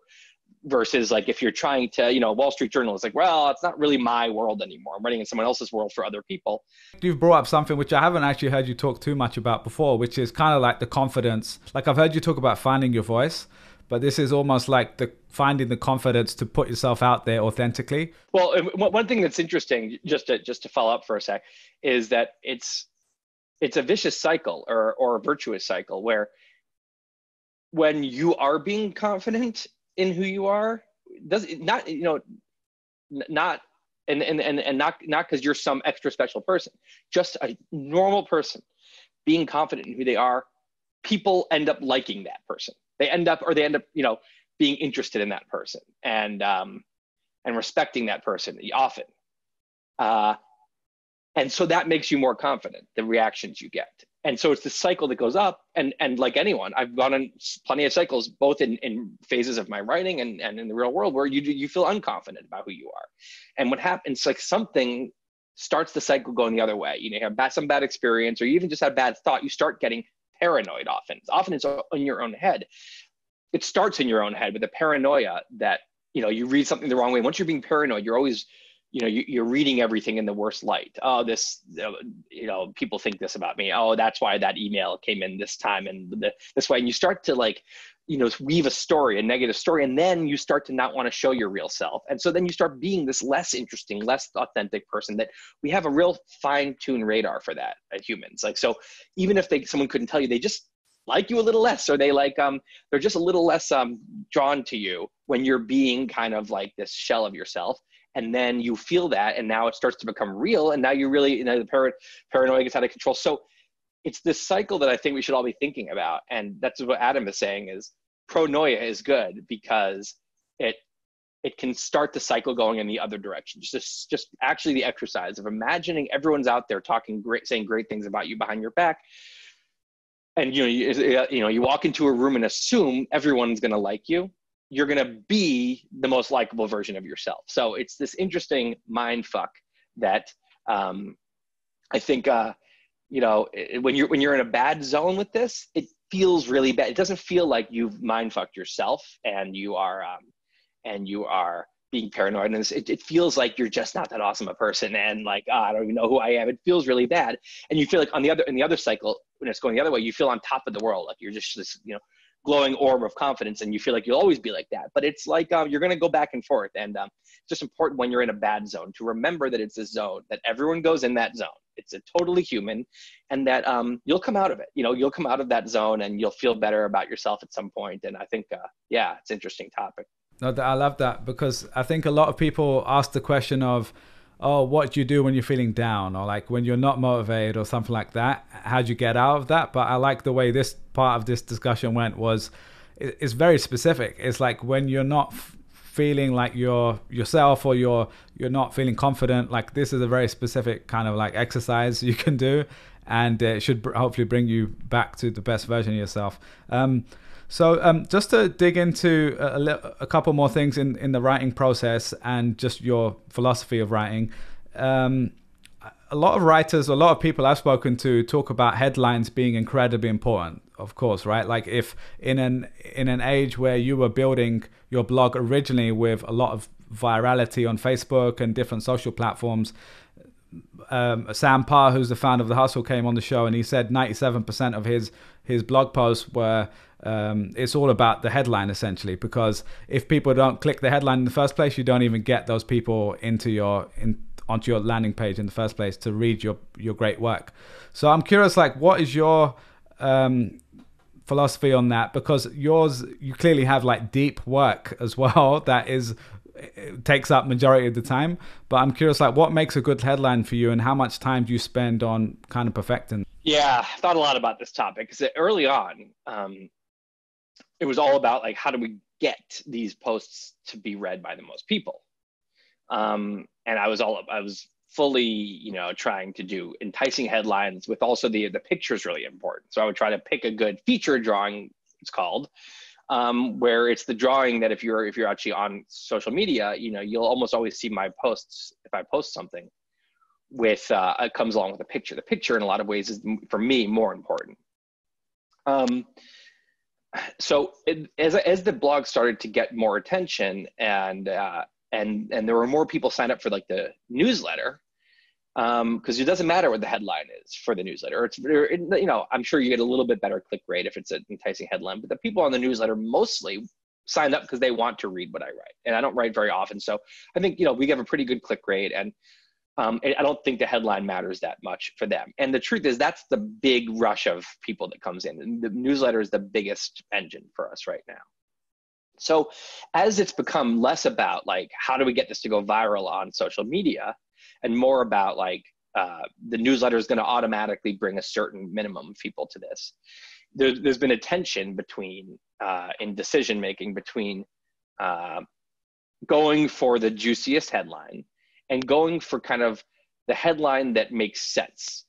Versus like if you're trying to, you know, Wall Street Journal is like, well, it's not really my world anymore. I'm writing in someone else's world for other people. You've brought up something which I haven't actually heard you talk too much about before, which is kind of like the confidence. Like I've heard you talk about finding your voice, but this is almost like finding the confidence to put yourself out there authentically. Well, one thing that's interesting, just to follow up for a sec, is that it's a vicious cycle or a virtuous cycle where when you are being confident in who you are, not because you're some extra special person, just a normal person being confident in who they are, people end up liking that person. They end up, you know, being interested in that person and respecting that person often. And so that makes you more confident, the reactions you get. And so it's the cycle that goes up. And like anyone, I've gone on plenty of cycles, both in phases of my writing and in the real world, where you feel unconfident about who you are. And what happens, like something starts the cycle going the other way. You know, you have some bad experience, or you even just had bad thought, you start getting paranoid often. Often it's in your own head. It starts in your own head with a paranoia that, you know, you read something the wrong way. Once you're being paranoid, you're always, you know, you're reading everything in the worst light. Oh, this, you know, people think this about me. Oh, that's why that email came in this time and this way. And you start to like, you know, weave a negative story, and then you start to not want to show your real self. And so then you start being this less interesting, less authentic person that we have a real fine-tuned radar for that as humans. Like, so even if someone couldn't tell you, they just like you a little less, or they're just a little less drawn to you when you're being kind of like this shell of yourself. And then you feel that, and now it starts to become real, and now you really, the paranoia gets out of control. So it's this cycle that I think we should all be thinking about, and that's what Adam is saying, is pronoia is good because it can start the cycle going in the other direction. Just actually the exercise of imagining everyone's out there saying great things about you behind your back. And you walk into a room and assume everyone's going to like you. You're going to be the most likable version of yourself. So it's this interesting mind fuck that I think when you're in a bad zone with this, it feels really bad. It doesn't feel like you've mind fucked yourself and you are being paranoid, and it feels like you're just not that awesome a person, and like, I don't even know who I am. It feels really bad, and you feel like in the other cycle, when it's going the other way, you feel on top of the world, like you're just this glowing orb of confidence, and you feel like you'll always be like that. But it's like you're going to go back and forth, and it's just important when you're in a bad zone to remember that it's a zone, that everyone goes in that zone. It's a totally human, and that you'll come out of it. You'll come out of that zone, and you'll feel better about yourself at some point. And I think, it's an interesting topic. No, I love that, because I think a lot of people ask the question of, oh, what do you do when you're feeling down, or like when you're not motivated or something like that? How do you get out of that? But I like the way this part of this discussion went, it's very specific. It's like when you're not feeling like you're yourself, or you're not feeling confident, like this is a very specific kind of like exercise you can do, and it should hopefully bring you back to the best version of yourself. So just to dig into a couple more things in the writing process and just your philosophy of writing. A lot of writers, a lot of people I've spoken to talk about headlines being incredibly important, of course, right? Like if in an age where you were building your blog originally with a lot of virality on Facebook and different social platforms, Sam Parr, who's the founder of The Hustle, came on the show, and he said 97% of his blog posts were it's all about the headline, essentially, because if people don't click the headline in the first place, you don't even get those people onto your landing page in the first place to read your great work. So I'm curious, like, what is your philosophy on that? Because you clearly have like deep work as well that takes up majority of the time, but I'm curious, like, what makes a good headline for you, and how much time do you spend on kind of perfecting? Yeah, I thought a lot about this topic, because early on, it was all about like, how do we get these posts to be read by the most people? And I was fully, trying to do enticing headlines with also the pictures really important. So I would try to pick a good feature drawing, it's called, where it's the drawing that if you're actually on social media, you'll almost always see my posts. If I post something with, it comes along with a picture. The picture in a lot of ways is, for me, more important. So as the blog started to get more attention, and there were more people signed up for like the newsletter, because it doesn't matter what the headline is for the newsletter. I'm sure you get a little bit better click rate if it's an enticing headline, but the people on the newsletter mostly signed up because they want to read what I write, and I don't write very often. So I think, we have a pretty good click rate, and I don't think the headline matters that much for them. And the truth is, that's the big rush of people that comes in. And the newsletter is the biggest engine for us right now. So as it's become less about like, how do we get this to go viral on social media, and more about like, the newsletter is going to automatically bring a certain minimum of people to this, there's been a tension between, in decision making, between going for the juiciest headline and going for kind of the headline that makes sense.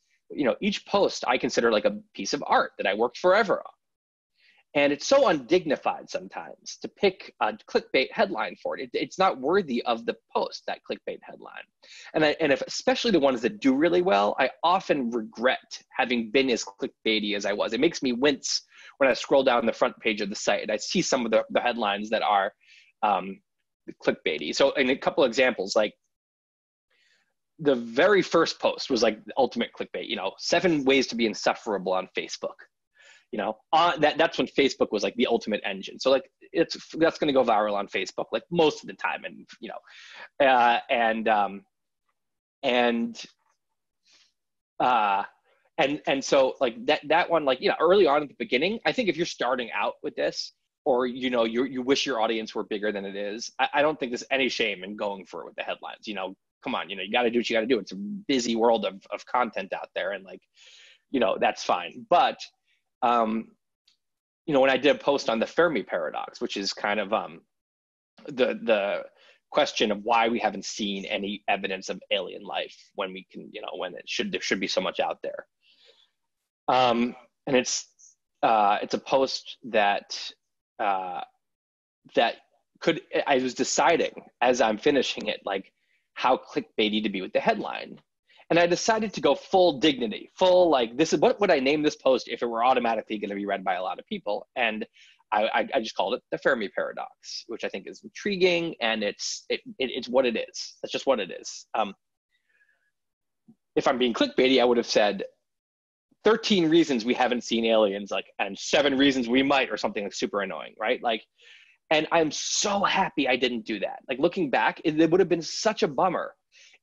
Each post I consider like a piece of art that I worked forever on. And it's so undignified sometimes to pick a clickbait headline for it. It's not worthy of the post, that clickbait headline. And if especially the ones that do really well, I often regret having been as clickbaity as I was. It makes me wince when I scroll down the front page of the site and I see some of the headlines that are clickbaity. So in a couple examples, like, the very first post was like the ultimate clickbait, 7 ways to be insufferable on Facebook. That's when Facebook was like the ultimate engine. So like that's going to go viral on Facebook like most of the time, and And so like that one, like, early on at the beginning, I think if you're starting out with this, or you wish your audience were bigger than it is, I don't think there's any shame in going for it with the headlines. Come on, you got to do what you got to do. It's a busy world of content out there, and like, that's fine. But when I did a post on the Fermi paradox, which is kind of the question of why we haven't seen any evidence of alien life when we can, when there should be so much out there. And it's a post that I was deciding as I'm finishing it, like how clickbaity to be with the headline. And I decided to go full dignity, full, like, this is what would I name this post if it were automatically going to be read by a lot of people? And I just called it the Fermi paradox, which I think is intriguing, and it's what it is. That's just what it is. If I'm being clickbaity, I would have said 13 reasons we haven't seen aliens, like, and 7 reasons we might, or something like super annoying, right? Like, and I'm so happy I didn't do that. Like, looking back, it would have been such a bummer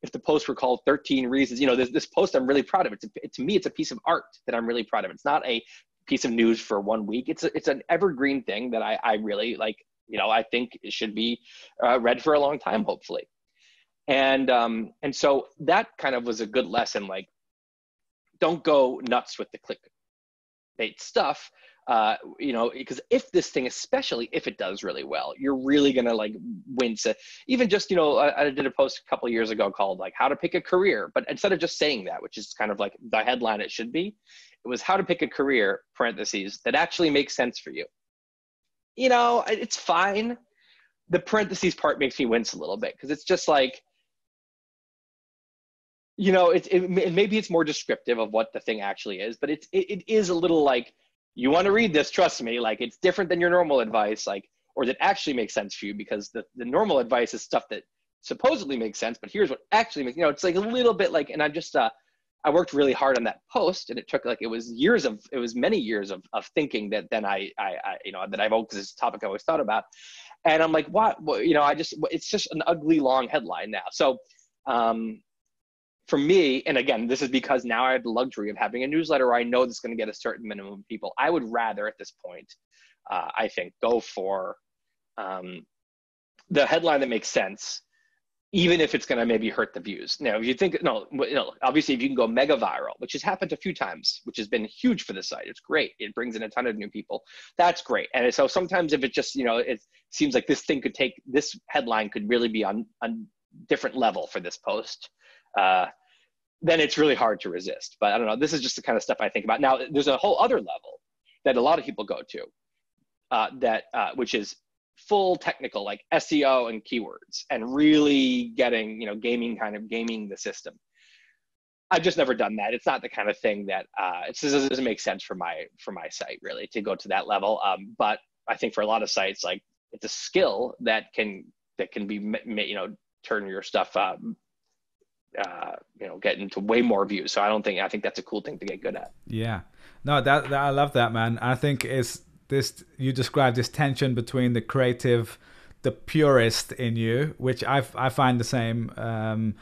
if the post were called 13 reasons. This post, I'm really proud of. To me, it's a piece of art that I'm really proud of. It's not a piece of news for 1 week. It's an evergreen thing that I really like, I think it should be read for a long time, hopefully. And so that kind of was a good lesson. Like, don't go nuts with the clickbait stuff, because if this thing, especially if it does really well, you're really going to like wince. Even just, I did a post a couple of years ago called like how to pick a career, but instead of just saying that, which is kind of like the headline it should be, it was how to pick a career, parentheses, that actually makes sense for you. It's fine. The parentheses part makes me wince a little bit, because it's just like, maybe it's more descriptive of what the thing actually is, but it is a little like, you want to read this, trust me, like, it's different than your normal advice, like, or that actually makes sense for you, because the normal advice is stuff that supposedly makes sense, but here's what actually makes, it's like a little bit like, and I'm just, I worked really hard on that post, and it took like, it was many years of thinking that then I that I've always, this topic I always thought about. And I'm like, what, it's just an ugly long headline now. So, for me, and again, this is because now I have the luxury of having a newsletter where I know that's going to get a certain minimum of people. I would rather at this point, I think, go for the headline that makes sense, even if it's going to maybe hurt the views. Now, if you think, obviously if you can go mega viral, which has happened a few times, which has been huge for the site, it's great. It brings in a ton of new people. That's great. And so sometimes if it just, it seems like this headline could really be on different level for this post, then it's really hard to resist. But I don't know, this is just the kind of stuff I think about. Now, there's a whole other level that a lot of people go to, which is full technical, like SEO and keywords, and really getting, gaming the system. I've just never done that. It's not the kind of thing that it doesn't make sense for my site, really, to go to that level. But I think for a lot of sites, like, it's a skill that can be, turn your stuff get into way more views. So I think that's a cool thing to get good at. Yeah, no, that I love that, man. I think it's this, you described this tension between the creative, the purist in you, which I find the same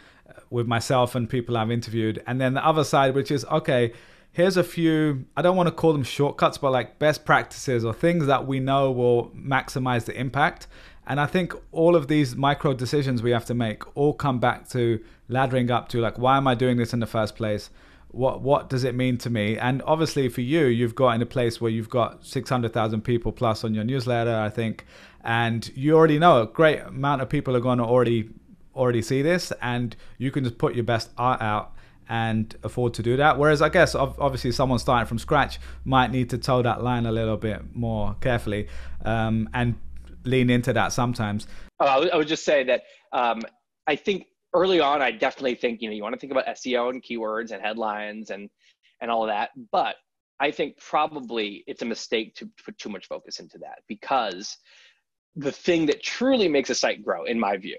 with myself and people I've interviewed, and then the other side, which is, okay, here's a few, I don't want to call them shortcuts, but like best practices or things that we know will maximize the impact. And I think all of these micro decisions we have to make all come back to laddering up to, like, why am I doing this in the first place? What does it mean to me? And obviously for you, you've got in a place where you've got 600,000 people plus on your newsletter, I think, and you already know a great amount of people are going to already see this, and you can just put your best art out and afford to do that. Whereas I guess obviously someone starting from scratch might need to toe that line a little bit more carefully, and lean into that sometimes. I would just say that I think early on, I definitely think, you want to think about SEO and keywords and headlines and all of that. But I think probably it's a mistake to put too much focus into that, because the thing that truly makes a site grow, in my view,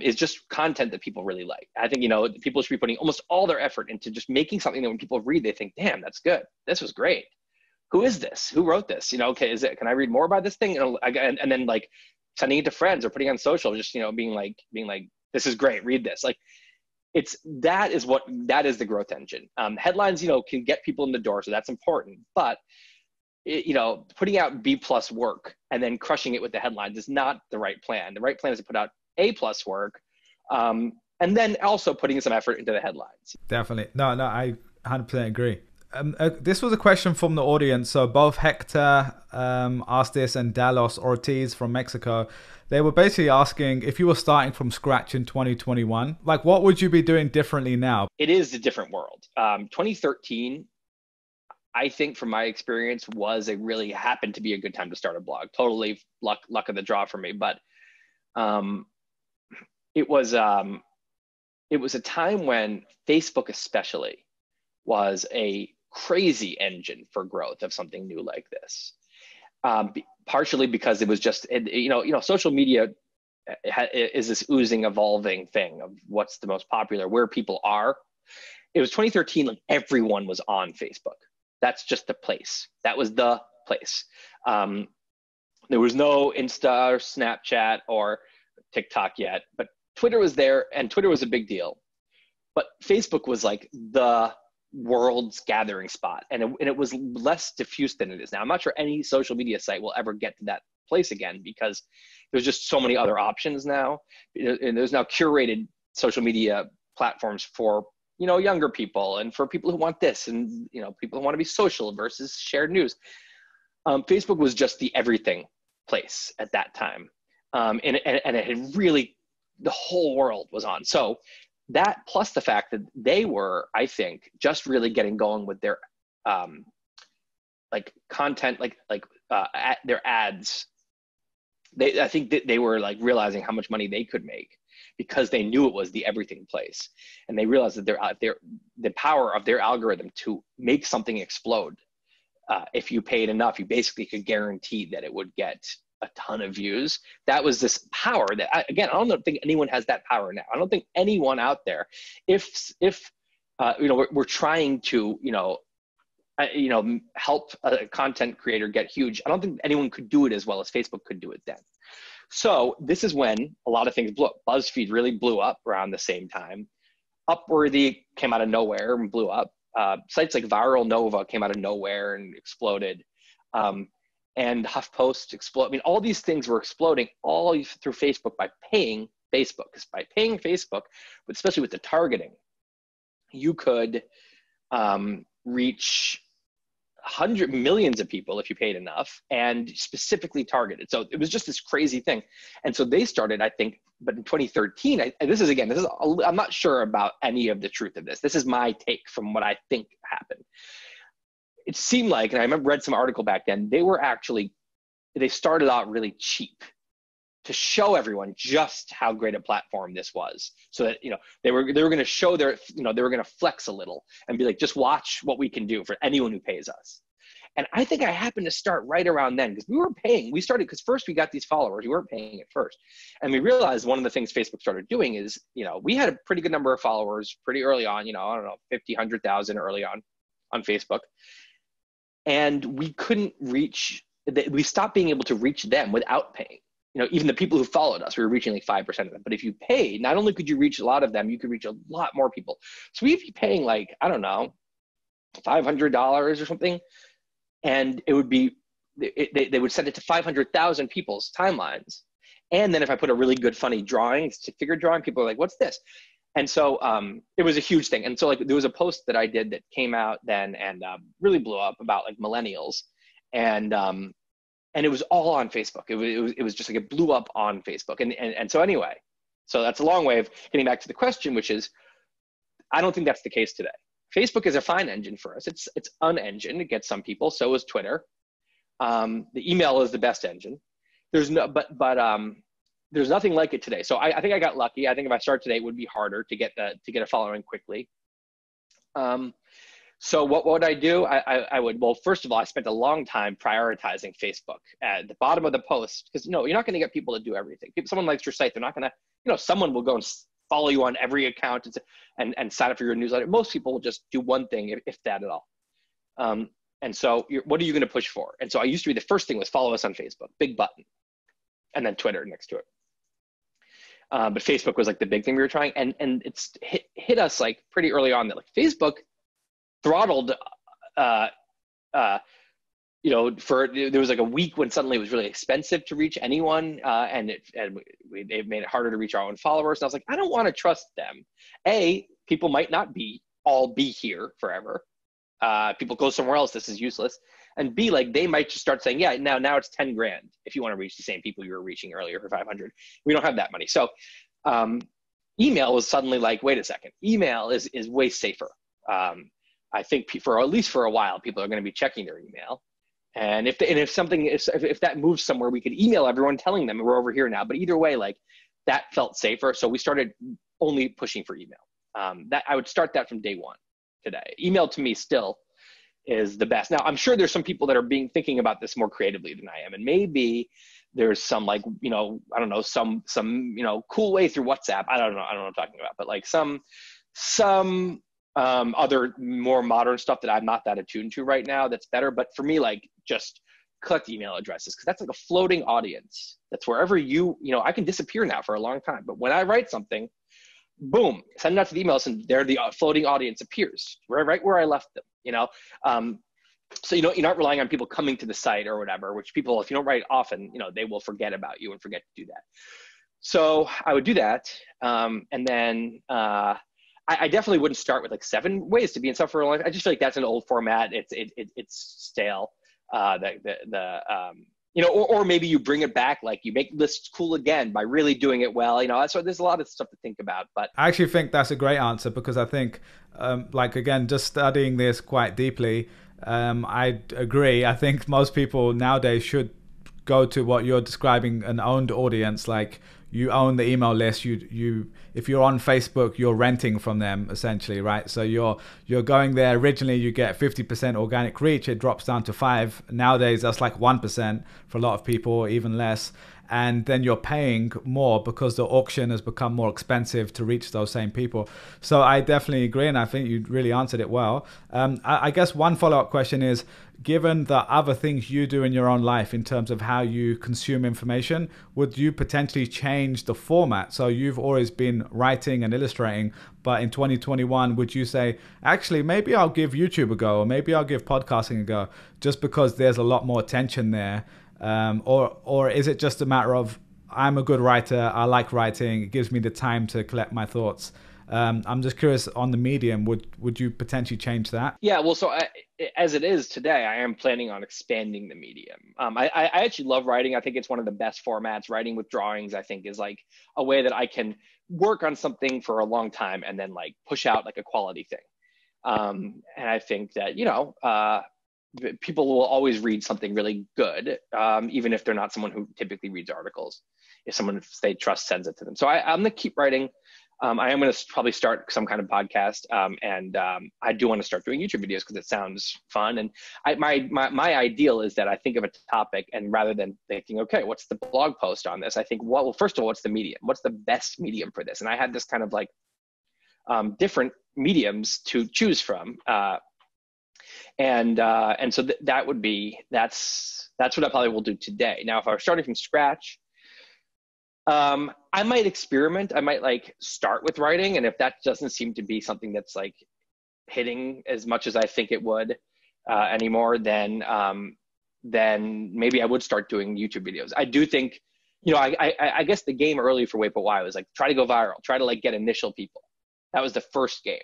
is just content that people really like. I think, people should be putting almost all their effort into just making something that when people read, they think, damn, that's good. This was great. Who is this? Who wrote this? Okay, can I read more about this thing? And then like sending it to friends or putting it on social, just, being like, this is great, read this. Like, that is the growth engine. Headlines, can get people in the door, so that's important. But putting out B+ work and then crushing it with the headlines is not the right plan. The right plan is to put out A+ work, and then also putting some effort into the headlines. Definitely. No, I 100% agree. This was a question from the audience. So both Hector asked this and Dalos Ortiz from Mexico. They were basically asking, if you were starting from scratch in 2021, like what would you be doing differently now? It is a different world. 2013, I think from my experience, really happened to be a good time to start a blog. Totally luck of the draw for me. But it was a time when Facebook especially was a crazy engine for growth of something new like this. Partially because it was just, social media is this oozing, evolving thing of what's the most popular, where people are. It was 2013, like everyone was on Facebook. That's just the place. That was the place. There was no Insta or Snapchat or TikTok yet, but Twitter was there, and Twitter was a big deal. But Facebook was like the world's gathering spot, and it was less diffuse than it is now. I'm not sure any social media site will ever get to that place again, because there's just so many other options now, and there's now curated social media platforms for younger people, and for people who want this, and people who want to be social versus shared news. Facebook was just the everything place at that time, and it had really, the whole world was on. So that, plus the fact that they were, I think, just really getting going with their content, their ads. I think that they were like realizing how much money they could make, because they knew it was the everything place, and they realized that the power of their algorithm to make something explode. If you paid enough, you basically could guarantee that it would get a ton of views. That was this power that, I don't think anyone has that power now. I don't think anyone out there, if we're trying to help a content creator get huge, I don't think anyone could do it as well as Facebook could do it then. So this is when a lot of things blew up. BuzzFeed really blew up around the same time. Upworthy came out of nowhere and blew up. Sites like Viral Nova came out of nowhere and exploded. And HuffPost explode. I mean, all these things were exploding all through Facebook by paying Facebook. Because by paying Facebook, but especially with the targeting, you could reach millions of people if you paid enough, and specifically targeted. So it was just this crazy thing. And so they started, I think, but in 2013, I'm not sure about any of the truth of this. This is my take from what I think happened. It seemed like, and I read some article back then, they started out really cheap to show everyone just how great a platform this was. So that, they were going to show they were going to flex a little and be like, just watch what we can do for anyone who pays us. And I think I happened to start right around then, because we started, because first we got these followers, we weren't paying at first. And we realized one of the things Facebook started doing is, we had a pretty good number of followers pretty early on, I don't know, 50, 100,000 early on Facebook. And we stopped being able to reach them without paying. Even the people who followed us, we were reaching like 5% of them. But if you paid, not only could you reach a lot of them, you could reach a lot more people. So we'd be paying like, I don't know, $500 or something. And it would be, they would send it to 500,000 people's timelines. And then if I put a really good, funny drawing, stick figure drawing, people are like, what's this? And so it was a huge thing. And so like there was a post that I did that came out then and really blew up about like millennials. And it was all on Facebook. It was just like, it blew up on Facebook. And so anyway, so that's a long way of getting back to the question, which is, I don't think that's the case today. Facebook is a fine engine for us. It's an engine to get some people. So is Twitter. The email is the best engine. There's nothing like it today. So I think I got lucky. I think if I start today, it would be harder to get a following quickly. So what would I do? I would, well, first of all, I spent a long time prioritizing Facebook at the bottom of the post, because you're not going to get people to do everything. If someone likes your site, they're not going to, someone will go and follow you on every account and sign up for your newsletter. Most people will just do one thing, if that at all. And so what are you going to push for? And so I used to be, the first thing was follow us on Facebook, big button, and then Twitter next to it. But Facebook was like the big thing we were trying, and it's hit us like pretty early on that like Facebook throttled, there was like a week when suddenly it was really expensive to reach anyone, and it made it harder to reach our own followers. And I was like, I don't want to trust them. People might not all be here forever. People go somewhere else. This is useless. And B, like they might just start saying, yeah, now it's 10 grand if you want to reach the same people you were reaching earlier for 500. We don't have that money. So email was suddenly like, wait a second, email is way safer. I think at least for a while, people are going to be checking their email. And if that moves somewhere, we could email everyone telling them we're over here now. But either way, like that felt safer. So we started only pushing for email. That I would start that from day one today. Email to me still is the best. Now, I'm sure there's some people that are thinking about this more creatively than I am. And maybe there's some like, I don't know, some cool way through WhatsApp. I don't know what I'm talking about, but like some other more modern stuff that I'm not that attuned to right now that's better. But for me, like just collect email addresses, because that's like a floating audience. That's wherever I can disappear now for a long time. But when I write something, boom, send it out to the emails, and there the floating audience appears right where I left them, So you're not relying on people coming to the site or whatever, which people, if you don't write often, they will forget about you and forget to do that. So I would do that. And then I definitely wouldn't start with like 7 ways to be in for a long time. I just feel like that's an old format. It's stale. Or maybe you bring it back, like you make lists cool again by really doing it well. So there's a lot of stuff to think about. But I actually think that's a great answer, because I think, again, just studying this quite deeply, I agree. I think most people nowadays should go to what you're describing, an owned audience. Like you own the email list. If you're on Facebook, you're renting from them essentially, right? So you're going there. Originally, you get 50% organic reach. It drops down to 5. Nowadays, that's like 1% for a lot of people, even less. And then you're paying more because the auction has become more expensive to reach those same people. So I definitely agree, and I think you really answered it well. I guess one follow-up question is, given the other things you do in your own life in terms of how you consume information, would you potentially change the format? So you've always been writing and illustrating, but in 2021, would you say, actually, maybe I'll give YouTube a go, or maybe I'll give podcasting a go, just because there's a lot more attention there? Or is it just a matter of, I'm a good writer, I like writing, it gives me the time to collect my thoughts? I'm just curious, on the medium, would you potentially change that? Yeah, well, so as it is today, I am planning on expanding the medium. I actually love writing. I think it's one of the best formats. Writing with drawings, I think, is like a way that I can work on something for a long time and then like push out like a quality thing. And I think that, people will always read something really good, even if they're not someone who typically reads articles, if someone they trust sends it to them. So I'm going to keep writing. I am going to probably start some kind of podcast, and I do want to start doing YouTube videos because it sounds fun. And my ideal is that I think of a topic, and rather than thinking, okay, what's the blog post on this, I think, well, first of all, what's the medium? What's the best medium for this? And I had this kind of like different mediums to choose from. And so that's what I probably will do today. Now, if I were starting from scratch, I might experiment. I might like start with writing. And if that doesn't seem to be something that's like hitting as much as I think it would anymore, then maybe I would start doing YouTube videos. I do think, I guess the game early for Wait But Why was like, try to go viral, try to like get initial people. That was the first game.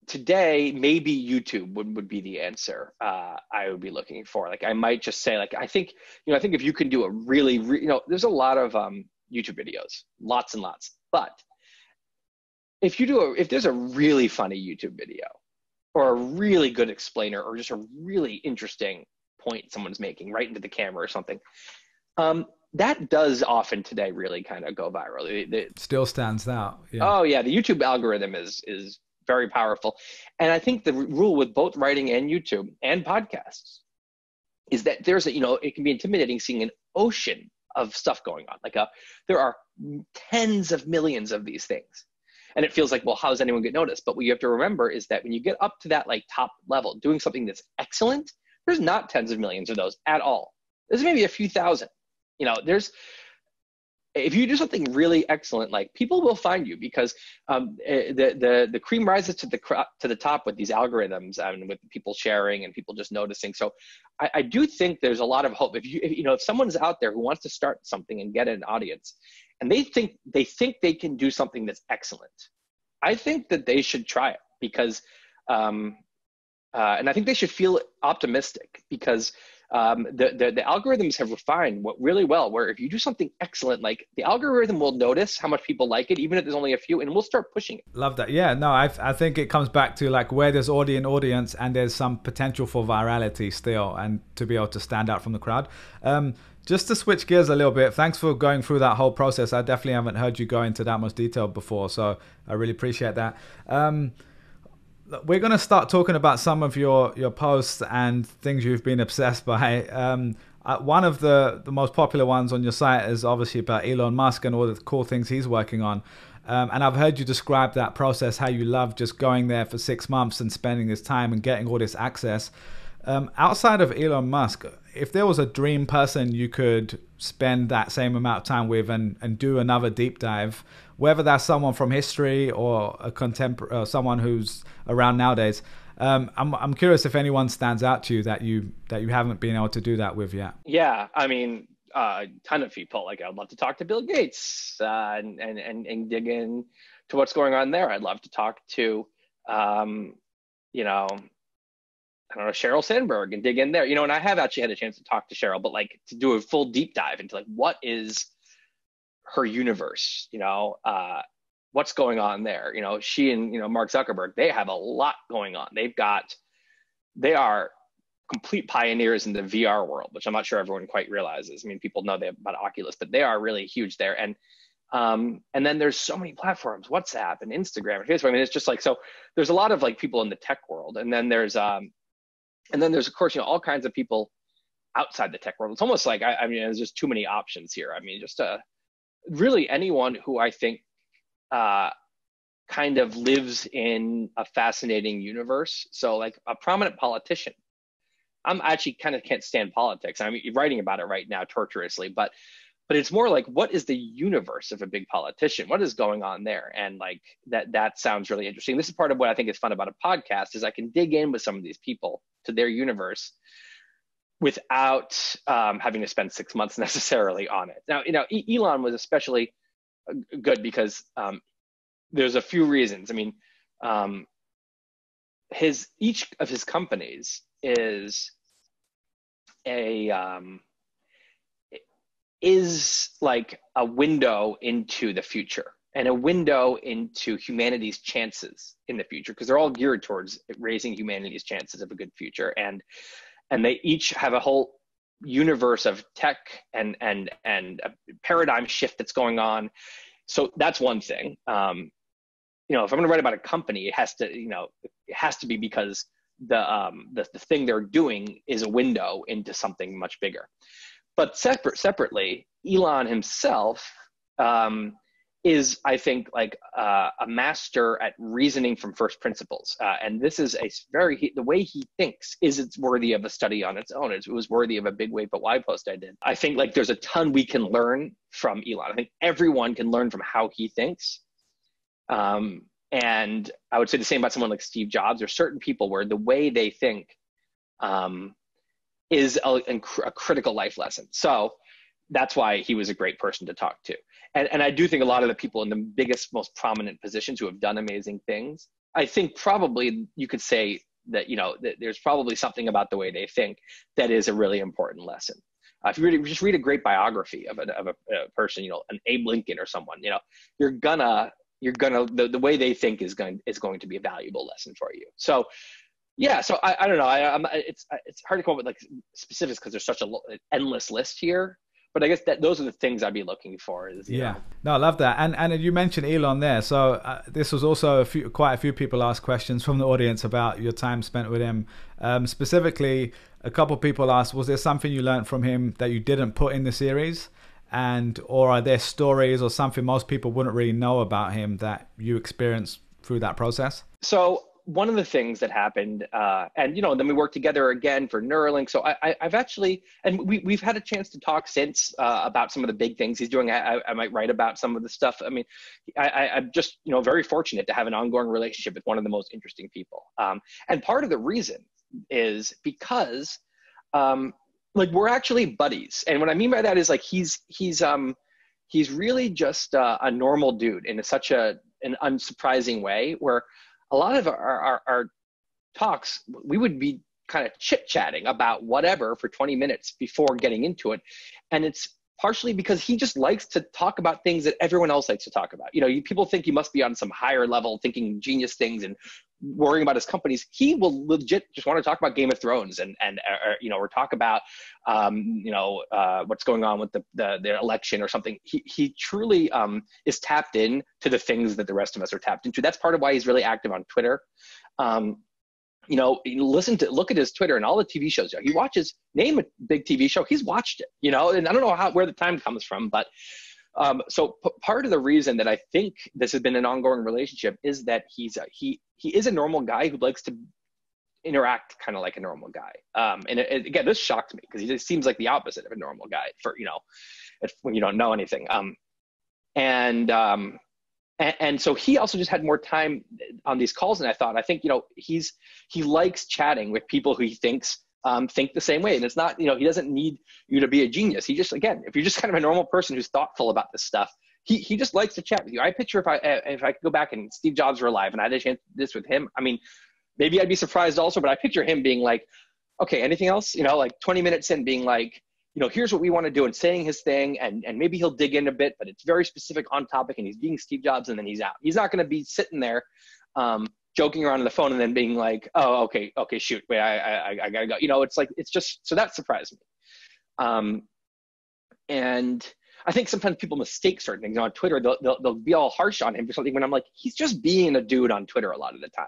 Today, maybe YouTube would be the answer I would be looking for. Like, I might just say, like, I think if you can do a really, there's a lot of YouTube videos, lots and lots. But if there's a really funny YouTube video, or a really good explainer, or just a really interesting point someone's making right into the camera or something, that does often today really kind of go viral. It still stands out. Yeah. Oh yeah, the YouTube algorithm is very powerful. And I think the rule with both writing and YouTube and podcasts is that there's it can be intimidating seeing an ocean of stuff going on. Like there are tens of millions of these things. And it feels like, well, how does anyone get noticed? But what you have to remember is that when you get up to that like top level, doing something that's excellent, there's not tens of millions of those at all. There's maybe a few thousand. if you do something really excellent, like people will find you because the cream rises to the top with these algorithms and with people sharing and people just noticing. So I do think there's a lot of hope. If someone's out there who wants to start something and get an audience, and they think they can do something that's excellent, I think that they should try it because, and I think they should feel optimistic because the algorithms have refined really well, where if you do something excellent, like the algorithm will notice how much people like it, even if there's only a few, and we'll start pushing it. Love that. Yeah, no, I think it comes back to like where there's audience and there's some potential for virality still, and to be able to stand out from the crowd. Just to switch gears a little bit, thanks for going through that whole process. I definitely haven't heard you go into that much detail before, so I really appreciate that. We're going to start talking about some of your posts and things you've been obsessed by. One of the most popular ones on your site is obviously about Elon Musk and all the cool things he's working on. And I've heard you describe that process, how you love just going there for 6 months and spending this time and getting all this access. Outside of Elon Musk, if there was a dream person you could spend that same amount of time with and do another deep dive, whether that's someone from history or a contemporary, someone who's around nowadays, I'm curious if anyone stands out to you that you haven't been able to do that with yet. Yeah, I mean, a ton of people. Like, I'd love to talk to Bill Gates and dig in to what's going on there. I'd love to talk to, I don't know, Sheryl Sandberg and dig in there, and I have actually had a chance to talk to Sheryl, but like to do a full deep dive into like, what is her universe, what's going on there? She and, Mark Zuckerberg, they have a lot going on. They are complete pioneers in the VR world, which I'm not sure everyone quite realizes. I mean, people know about Oculus, but they are really huge there. And then there's so many platforms, WhatsApp and Instagram and Facebook. I mean, it's just like, so there's a lot of like people in the tech world. And then there's of course, all kinds of people outside the tech world. It's almost like, I mean, there's just too many options here. I mean, just really anyone who I think kind of lives in a fascinating universe. So like a prominent politician. I'm actually kind of can't stand politics. I'm writing about it right now torturously, but it's more like, what is the universe of a big politician? What is going on there? And like that sounds really interesting. This is part of what I think is fun about a podcast, is I can dig in with some of these people to their universe without having to spend 6 months necessarily on it. Now, Elon was especially good because there's a few reasons. I mean, each of his companies is like a window into the future and a window into humanity's chances in the future, because they're all geared towards raising humanity's chances of a good future. And they each have a whole universe of tech and a paradigm shift that's going on. So that's one thing. If I'm going to write about a company, it has to be because the thing they're doing is a window into something much bigger. But separately, Elon himself is, I think, like a master at reasoning from first principles. And this is the way he thinks it's worthy of a study on its own. It was worthy of a big Wait But Why post I did. I think like there's a ton we can learn from Elon. I think everyone can learn from how he thinks. And I would say the same about someone like Steve Jobs. There's certain people where the way they think is a critical life lesson. So that's why he was a great person to talk to. And I do think a lot of the people in the biggest, most prominent positions who have done amazing things, I think probably you could say that, that there's probably something about the way they think that is a really important lesson. If you just read a great biography of a person, an Abe Lincoln or someone, you're gonna the way they think is going to be a valuable lesson for you. So yeah, so I don't know. It's hard to come up with like specifics because there's such an endless list here. But I guess those are the things I'd be looking for. No, I love that. And you mentioned Elon there. So this was also quite a few people asked questions from the audience about your time spent with him. Specifically, a couple of people asked, was there something you learned from him that you didn't put in the series? Or are there stories or something most people wouldn't really know about him that you experienced through that process? So one of the things that happened, and then we worked together again for Neuralink. So I've actually, and we've had a chance to talk since about some of the big things he's doing. I might write about some of the stuff. I mean, I'm just very fortunate to have an ongoing relationship with one of the most interesting people. And part of the reason is because like we're actually buddies, and what I mean by that is like he's really just a normal dude in such an unsurprising way, where a lot of our talks, we would be kind of chit-chatting about whatever for 20 minutes before getting into it. And it's partially because he just likes to talk about things that everyone else likes to talk about. People think he must be on some higher level thinking genius things and worrying about his companies. He will legit just want to talk about Game of Thrones or talk about what's going on with the election or something. He truly is tapped in to the things that the rest of us are tapped into. That's part of why he's really active on Twitter. Look at his Twitter and all the TV shows. He watches, name a big TV show, he's watched it, and I don't know where the time comes from, but so part of the reason that I think this has been an ongoing relationship is that he is a normal guy who likes to interact kind of like a normal guy. And again, this shocked me because he just seems like the opposite of a normal guy when you don't know anything. And so he also just had more time on these calls than I thought. I think, he likes chatting with people who he thinks think the same way. And it's not, he doesn't need you to be a genius. He just, again, if you're just kind of a normal person who's thoughtful about this stuff, he just likes to chat with you. I picture if I could go back and Steve Jobs were alive and I had a chance to do this with him, I mean, maybe I'd be surprised also, but I picture him being like, okay, anything else? Like 20 minutes in being like, here's what we want to do, and saying his thing, and maybe he'll dig in a bit, but it's very specific on topic, and he's being Steve Jobs, and then he's out. He's not going to be sitting there joking around on the phone and then being like, oh, okay, shoot, wait, I gotta go. It's like, it's just, so that surprised me. And I think sometimes people mistake certain things on Twitter. They'll be all harsh on him for something when I'm like, he's just being a dude on Twitter a lot of the time.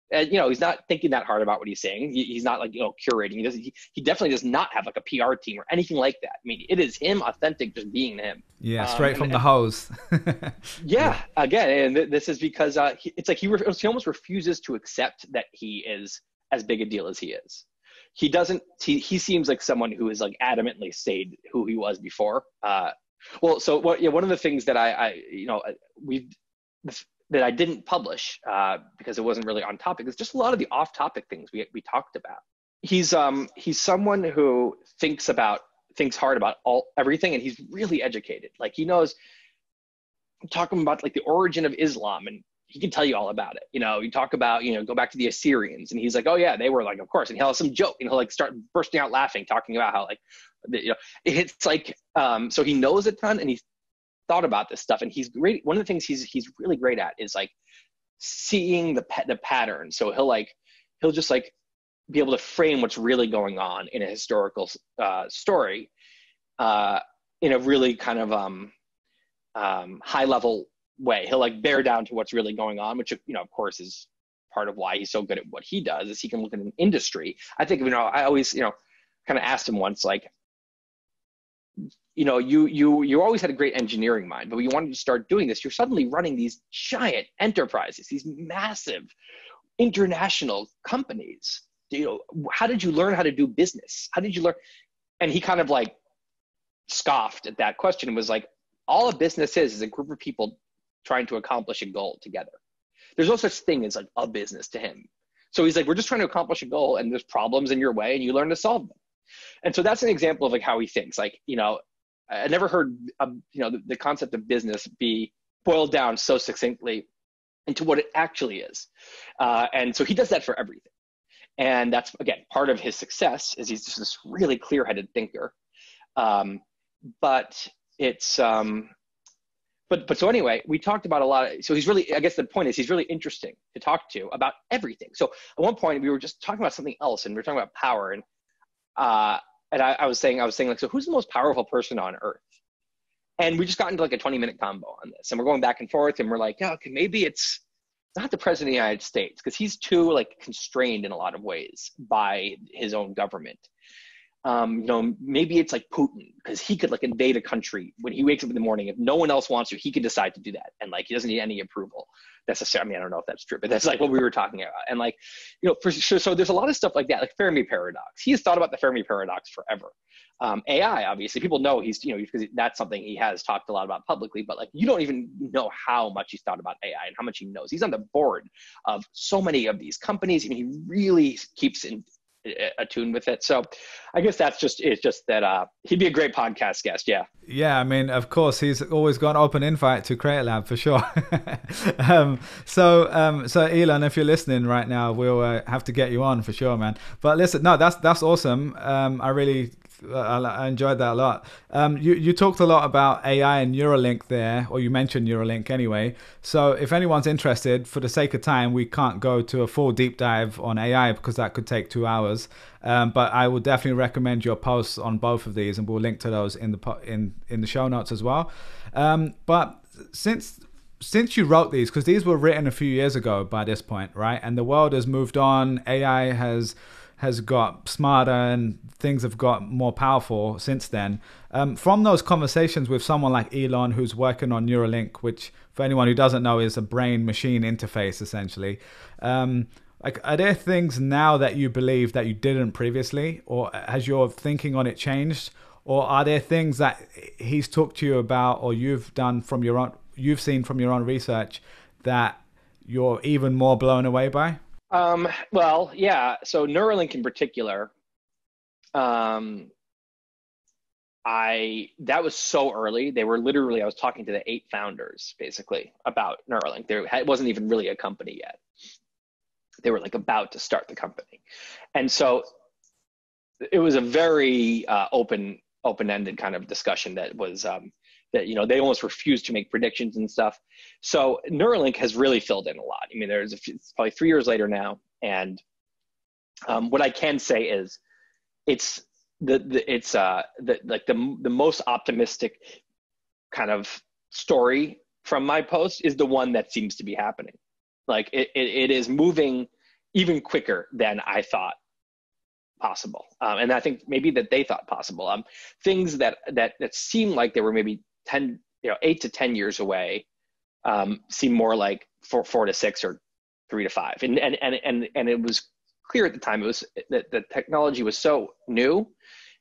And, he's not thinking that hard about what he's saying. He's not like, curating. He definitely does not have like a PR team or anything like that. I mean, it is him authentic, just being him. Yeah, straight from the hose. Yeah, again, and this is because it's like he almost refuses to accept that he is as big a deal as he is. He doesn't. He seems like someone who is like adamantly stayed who he was before. One of the things that that I didn't publish because it wasn't really on topic. It's just a lot of the off-topic things we talked about. He's someone who thinks hard about everything, and he's really educated. Like he knows, talking about like the origin of Islam, and he can tell you all about it. You talk about, go back to the Assyrians, and he's like, oh yeah, they were like, of course, and he'll have some joke, and he'll like start bursting out laughing, talking about how like, it's like, so he knows a ton, and he's thought about this stuff, and he's great. One of the things he's really great at is like seeing the pattern. So he'll just like be able to frame what's really going on in a historical story in a really kind of high level way. He'll like bear down to what's really going on, which of course is part of why he's so good at what he does, is he can look at an industry. I think I always kind of asked him once, like, you always had a great engineering mind, but when you wanted to start doing this, you're suddenly running these giant enterprises, these massive international companies. How did you learn how to do business? How did you learn? And he kind of like scoffed at that question and was like, all a business is a group of people trying to accomplish a goal together. There's no such thing as like a business to him. So he's like, we're just trying to accomplish a goal, and there's problems in your way, and you learn to solve them. And so that's an example of like how he thinks. Like, I never heard the concept of business be boiled down so succinctly into what it actually is. And so he does that for everything. And that's, again, part of his success is he's just this really clear-headed thinker. But so anyway, we talked about a lot of, so he's really, I guess the point is he's really interesting to talk to about everything. So at one point we were just talking about something else, and we were talking about power, and I was saying like, so who's the most powerful person on earth? And we just got into like a 20-minute combo on this, and we're going back and forth, and we're like, yeah, okay, maybe it's not the president of the United States, because he's too like constrained in a lot of ways by his own government. maybe it's like Putin, because he could like invade a country when he wakes up in the morning. If no one else wants to, he could decide to do that. And like, he doesn't need any approval necessarily. I mean, I don't know if that's true, but that's like what we were talking about. And like, for sure. So there's a lot of stuff like that, like Fermi paradox. He has thought about the Fermi paradox forever. AI, obviously, people know he's, because that's something he has talked a lot about publicly, but like, you don't even know how much he's thought about AI and how much he knows. He's on the board of so many of these companies. I mean, he really keeps attuned with it. So I guess it's just that he'd be a great podcast guest. Yeah, I mean, of course, he's always got an open invite to Create Lab for sure. So Elon, if you're listening right now, we'll have to get you on for sure, man. But listen, no, that's awesome. I enjoyed that a lot. You talked a lot about AI and Neuralink there, or you mentioned Neuralink anyway. So if anyone's interested, for the sake of time, we can't go to a full deep dive on AI because that could take 2 hours. But I would definitely recommend your posts on both of these, and we'll link to those in the show notes as well. But since you wrote these, because these were written a few years ago by this point, right? And the world has moved on. AI has got smarter and things have got more powerful since then. From those conversations with someone like Elon, who's working on Neuralink, which for anyone who doesn't know is a brain-machine interface, essentially. Like, are there things now that you believe that you didn't previously, or has your thinking on it changed? Or are there things that he's talked to you about, or you've seen from your own research that you're even more blown away by? Well, yeah. So Neuralink in particular, that was so early. They were literally, I was talking to the 8 founders basically about Neuralink. It wasn't even really a company yet. They were like about to start the company. And so it was a very open-ended kind of discussion that was, that, they almost refused to make predictions and stuff. So Neuralink has really filled in a lot. I mean, it's probably 3 years later now. And what I can say is it's the most optimistic kind of story from my post is the one that seems to be happening. Like it is moving even quicker than I thought possible. And I think maybe that they thought possible. Things that seemed like they were maybe 8 to 10 years away, seem more like 4 to 6 or 3 to 5. And it was clear at the time that the technology was so new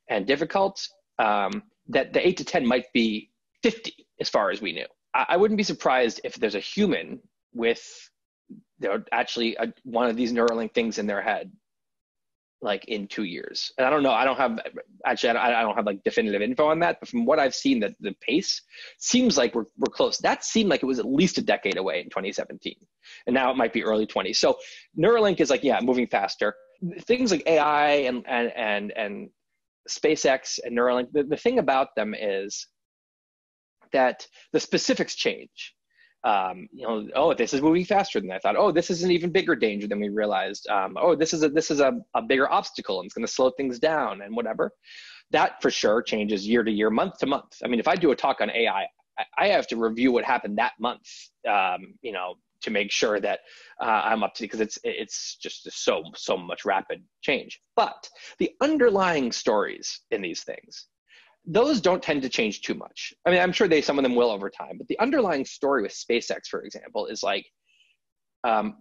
and difficult, that the 8 to 10 might be 50 as far as we knew. I wouldn't be surprised if there's a human with actually one of these Neuralink things in their head, like in 2 years. And I don't know, I don't have like definitive info on that, but from what I've seen, that the pace seems like we're close. That seemed like it was at least a decade away in 2017. And now it might be early 20s. So Neuralink is like, moving faster. Things like AI and SpaceX and Neuralink, the thing about them is that the specifics change. This is moving faster than I thought. Oh, this is an even bigger danger than we realized. This is a bigger obstacle and it's going to slow things down and whatever. That for sure changes year to year, month to month. I mean, if I do a talk on AI, I have to review what happened that month, to make sure that I'm up to, because it's just so much rapid change. But the underlying stories in these things, those don't tend to change too much. I mean, I'm sure some of them will over time, but the underlying story with SpaceX, for example, is like,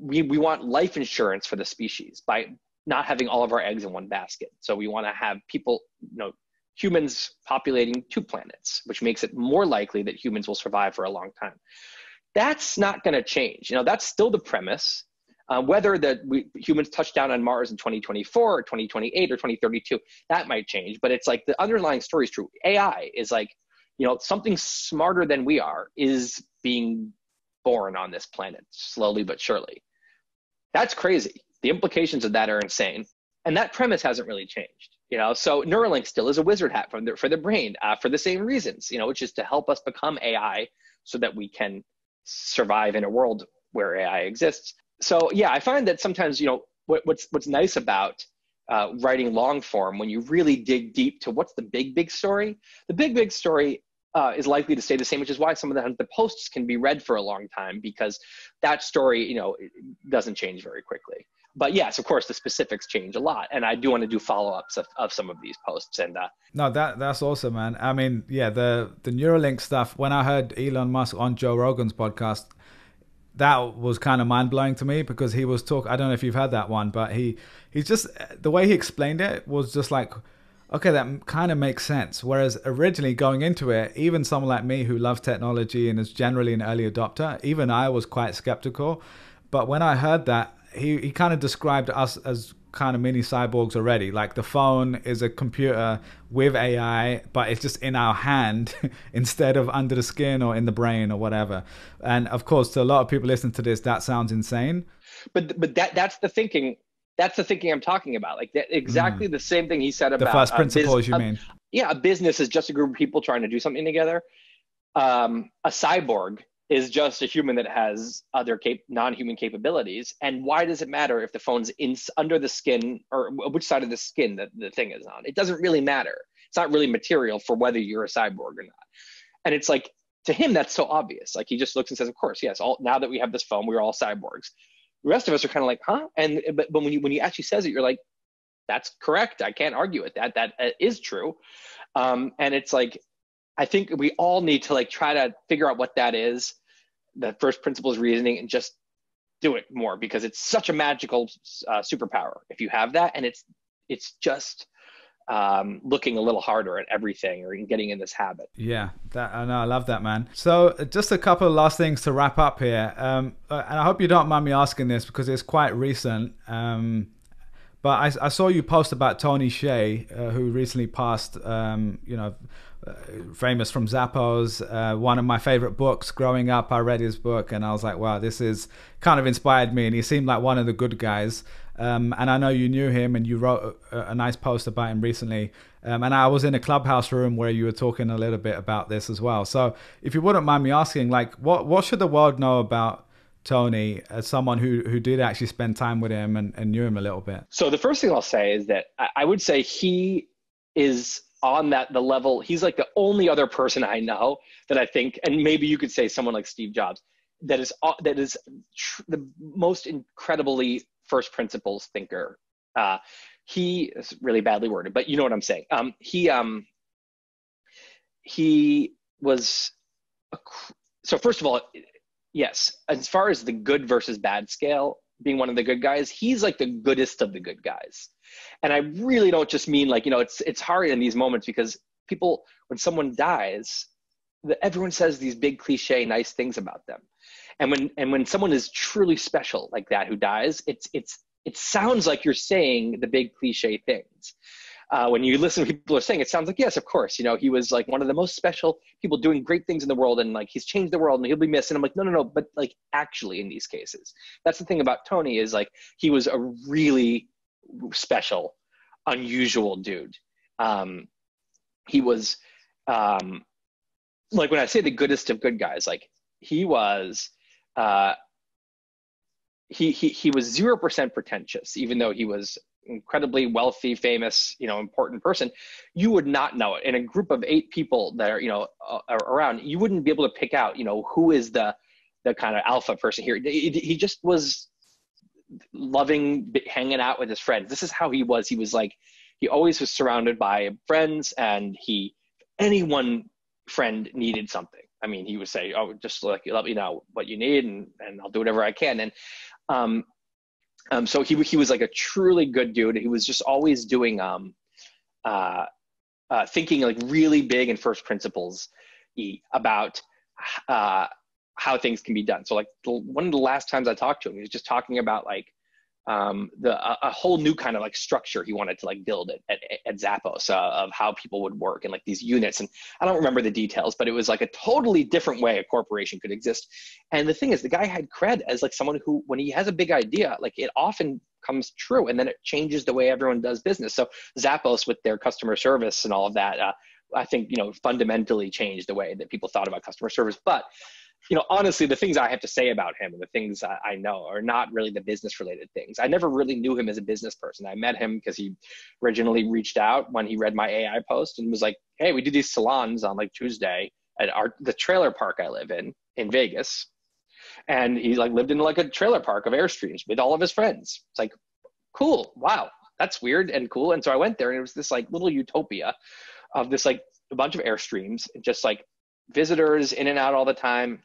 we want life insurance for the species by not having all of our eggs in one basket. So we want to have people, humans populating 2 planets, which makes it more likely that humans will survive for a long time. That's not going to change. That's still the premise. Whether humans touch down on Mars in 2024 or 2028 or 2032, that might change. But it's like the underlying story is true. AI is like, something smarter than we are is being born on this planet slowly but surely. That's crazy. The implications of that are insane. And that premise hasn't really changed. So Neuralink still is a wizard hat for the brain, for the same reasons, which is to help us become AI so that we can survive in a world where AI exists. So yeah, I find that sometimes, what's nice about writing long form, when you really dig deep to what's the big story, the big story is likely to stay the same, which is why some of the posts can be read for a long time, because that story, it doesn't change very quickly. But yes, of course, the specifics change a lot, and I do want to do follow-ups of some of these posts. And no, that's awesome, man. I mean, yeah, the Neuralink stuff. When I heard Elon Musk on Joe Rogan's podcast, that was kind of mind blowing to me, because he was talking. I don't know if you've heard that one, but he's just, the way he explained it was just like, okay, that kind of makes sense. Whereas originally going into it, even someone like me who loves technology and is generally an early adopter, even I was quite skeptical. But when I heard that, he kind of described us as kind of mini cyborgs already. Like the phone is a computer with AI, but it's just in our hand instead of under the skin or in the brain or whatever. And of course, to a lot of people listening to this, that sounds insane. But that's the thinking. That's the thinking I'm talking about. Like that, exactly the same thing he said about the first principles. You mean? Yeah, a business is just a group of people trying to do something together. A cyborg is just a human that has other non-human capabilities. And why does it matter if the phone's under the skin, or which side of the skin that the thing is on? It doesn't really matter. It's not really material for whether you're a cyborg or not. And it's like, to him, that's so obvious. Like he just looks and says, of course, yes, now that we have this phone, we're all cyborgs. The rest of us are kind of like, huh? But when he actually says it, you're like, that's correct. I can't argue with that. That is true. And it's like, I think we all need to like try to figure out what that is, the first principles reasoning, and just do it more, because it's such a magical superpower if you have that. And it's just looking a little harder at everything, or getting in this habit. Yeah, I know, I love that, man. So just a couple of last things to wrap up here. And I hope you don't mind me asking this, because it's quite recent. But I saw you post about Tony Hseih, who recently passed, famous from Zappos. One of my favorite books growing up, I read his book and I was like, wow, this is kind of inspired me. And he seemed like one of the good guys. And I know you knew him and you wrote a nice post about him recently. And I was in a Clubhouse room where you were talking a little bit about this as well. So if you wouldn't mind me asking, like, what should the world know about Tony as someone who did actually spend time with him and knew him a little bit? So the first thing I'll say is that I would say he is on the level. He's like the only other person I know that I think, and maybe you could say someone like Steve Jobs, that is the most incredibly first principles thinker. He is really badly worded, but you know what I'm saying. He was so first of all, yes, as far as the good versus bad scale, being one of the good guys, he's like the goodest of the good guys. And I really don't just mean like, it's hard in these moments, because people, when someone dies, everyone says these big cliche nice things about them. And when someone is truly special like that who dies, it sounds like you're saying the big cliche things. When you listen to people are saying, it sounds like, yes, of course, he was like one of the most special people doing great things in the world, and like he's changed the world and he'll be missed. And I'm like, no, but like actually in these cases, that's the thing about Tony, is like he was a really special, unusual dude. He was like, when I say the goodest of good guys, like he was he was 0% pretentious, even though he was incredibly wealthy, famous, important person. You would not know it. In a group of 8 people that are, around, you wouldn't be able to pick out, who is the kind of alpha person here. He just was loving hanging out with his friends. This is how he was. He was like, he always was surrounded by friends, and anyone friend needed something, I mean, he would say, oh, just like, let me know what you need, and I'll do whatever I can. And so he was like a truly good dude. He was just always doing thinking like really big and first principles about how things can be done. So like one of the last times I talked to him, he was just talking about like a whole new kind of like structure he wanted to like build at Zappos of how people would work and like these units. And I don't remember the details, but it was like a totally different way a corporation could exist. And the thing is, the guy had cred as like someone who, when he has a big idea, like it often comes true, and then it changes the way everyone does business. So Zappos, with their customer service and all of that, I think, fundamentally changed the way that people thought about customer service. But honestly, the things I have to say about him and the things I know are not really the business related things. I never really knew him as a business person. I met him because he originally reached out when he read my AI post and was like, hey, we do these salons on like Tuesday at the trailer park I live in Vegas. And he like lived in like a trailer park of Airstreams with all of his friends. It's like, cool. Wow. That's weird and cool. And so I went there, and it was this like little utopia of this like a bunch of Airstreams, and just like visitors in and out all the time.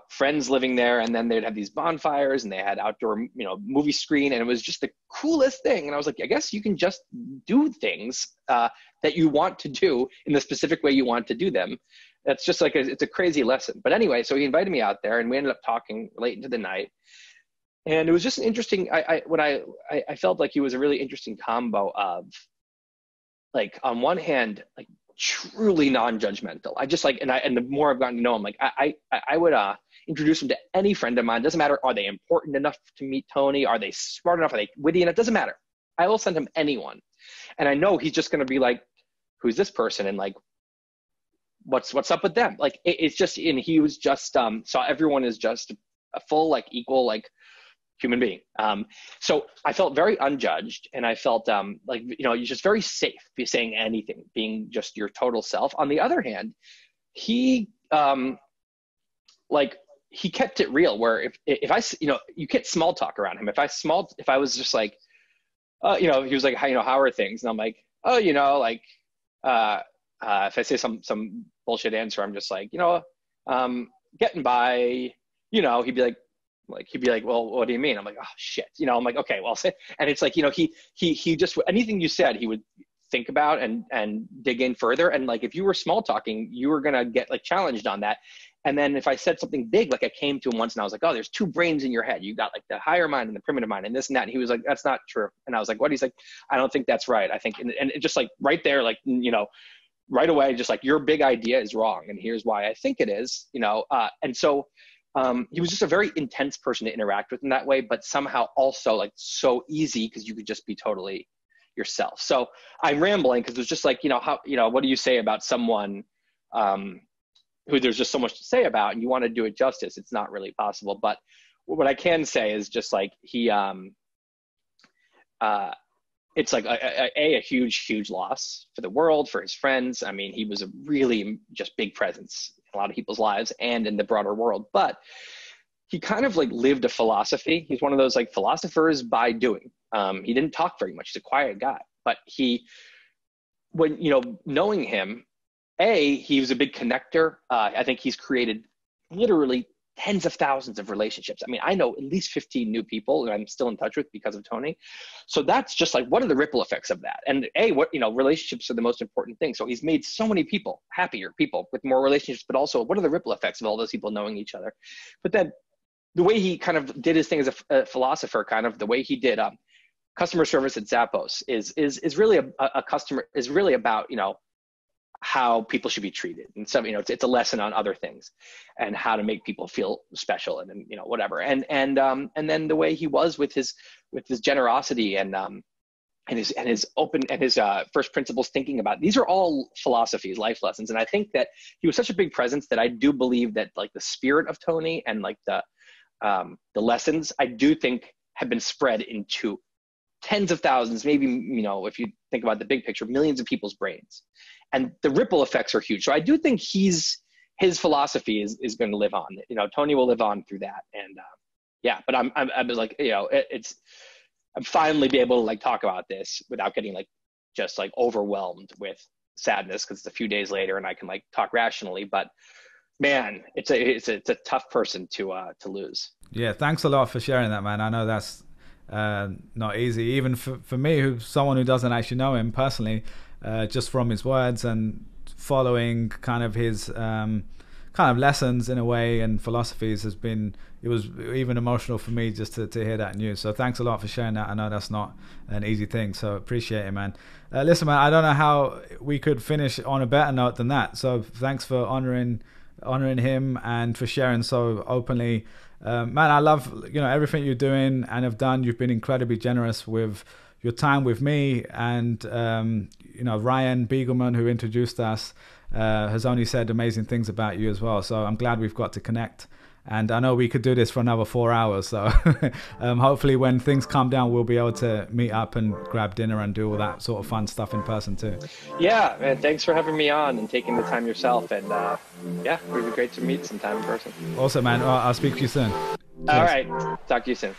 Friends living there, and then they'd have these bonfires, and they had outdoor, movie screen, and it was just the coolest thing. And I was like, I guess you can just do things that you want to do in the specific way you want to do them. That's just like it's a crazy lesson. But anyway, so he invited me out there, and we ended up talking late into the night. And it was just an interesting. I felt like he was a really interesting combo of, like, on one hand, like, truly non-judgmental. I just like, and the more I've gotten to know him, like I would introduce him to any friend of mine. Doesn't matter, are they important enough to meet Tony? Are they smart enough? Are they witty enough? Doesn't matter. I will send him anyone. And I know he's just going to be like, who's this person? And like, what's up with them? Like, it's just, and he was just, saw everyone as just a full, like, equal, like, human being. So I felt very unjudged, and I felt like, you're just very safe be saying anything, being just your total self. On the other hand, he he kept it real, where if I, you get small talk around him. If I was just like, he was like, how are things? And I'm like, if I say some bullshit answer, I'm just like, getting by, he'd be like, well, what do you mean? I'm like, oh shit. I'm like, okay, well, and it's like, he just, anything you said, he would think about and dig in further. And like, if you were small talking, you were going to get like challenged on that. And then if I said something big, like I came to him once and I was like, oh, there's two brains in your head. You got like the higher mind and the primitive mind and this and that. And he was like, that's not true. And I was like, what? He's like, I don't think that's right. I think, and it just like right there, like, right away, just like, your big idea is wrong. And here's why I think it is, and so, he was just a very intense person to interact with in that way, but somehow also like so easy because you could just be totally yourself. So I'm rambling because it was just like, what do you say about someone who there's just so much to say about, and you want to do it justice? It's not really possible. But what I can say is just like he, it's like a huge loss for the world, for his friends. I mean, he was a really just big presence in a lot of people's lives and in the broader world, but he kind of like lived a philosophy. He's one of those like philosophers by doing. He didn't talk very much. He's a quiet guy, but knowing him, he was a big connector. I think he's created literally tens of thousands of relationships. I mean, I know at least 15 new people that I'm still in touch with because of Tony. So that's just like, what are the ripple effects of that? And relationships are the most important thing. So he's made so many people happier, people with more relationships, but also what are the ripple effects of all those people knowing each other? But then the way he kind of did his thing as a philosopher, kind of the way he did customer service at Zappos is really a customer, is really about, how people should be treated. And so, it's a lesson on other things and how to make people feel special and whatever. And then the way he was with his generosity and his open and his first principles thinking about, these are all philosophies, life lessons. And I think that he was such a big presence that I do believe that like the spirit of Tony and like the lessons, I do think have been spread into tens of thousands, maybe, if you think about the big picture, millions of people's brains. And the ripple effects are huge. So I do think his philosophy is going to live on. Tony will live on through that. And but I was like, I'm finally be able to like talk about this without getting like just like overwhelmed with sadness because it's a few days later and I can like talk rationally. But man, it's a tough person to lose. Yeah, thanks a lot for sharing that, man. I know that's not easy, even for me, who's someone who doesn't actually know him personally, just from his words and following kind of his lessons in a way and philosophies it was even emotional for me just to hear that news. So thanks a lot for sharing that. I know that's not an easy thing, so appreciate it, man. Listen, man, I don't know how we could finish on a better note than that. So thanks for honoring him and for sharing so openly. Man, I love everything you're doing and have done. You've been incredibly generous with your time with me, and Ryan Beagleman, who introduced us, has only said amazing things about you as well. So I'm glad we've got to connect, and I know we could do this for another 4 hours. So hopefully when things calm down, we'll be able to meet up and grab dinner and do all that sort of fun stuff in person too. Yeah, man, thanks for having me on and taking the time yourself. And it would be great to meet sometime in person. Awesome, man. I'll speak to you soon. All right, talk to you soon.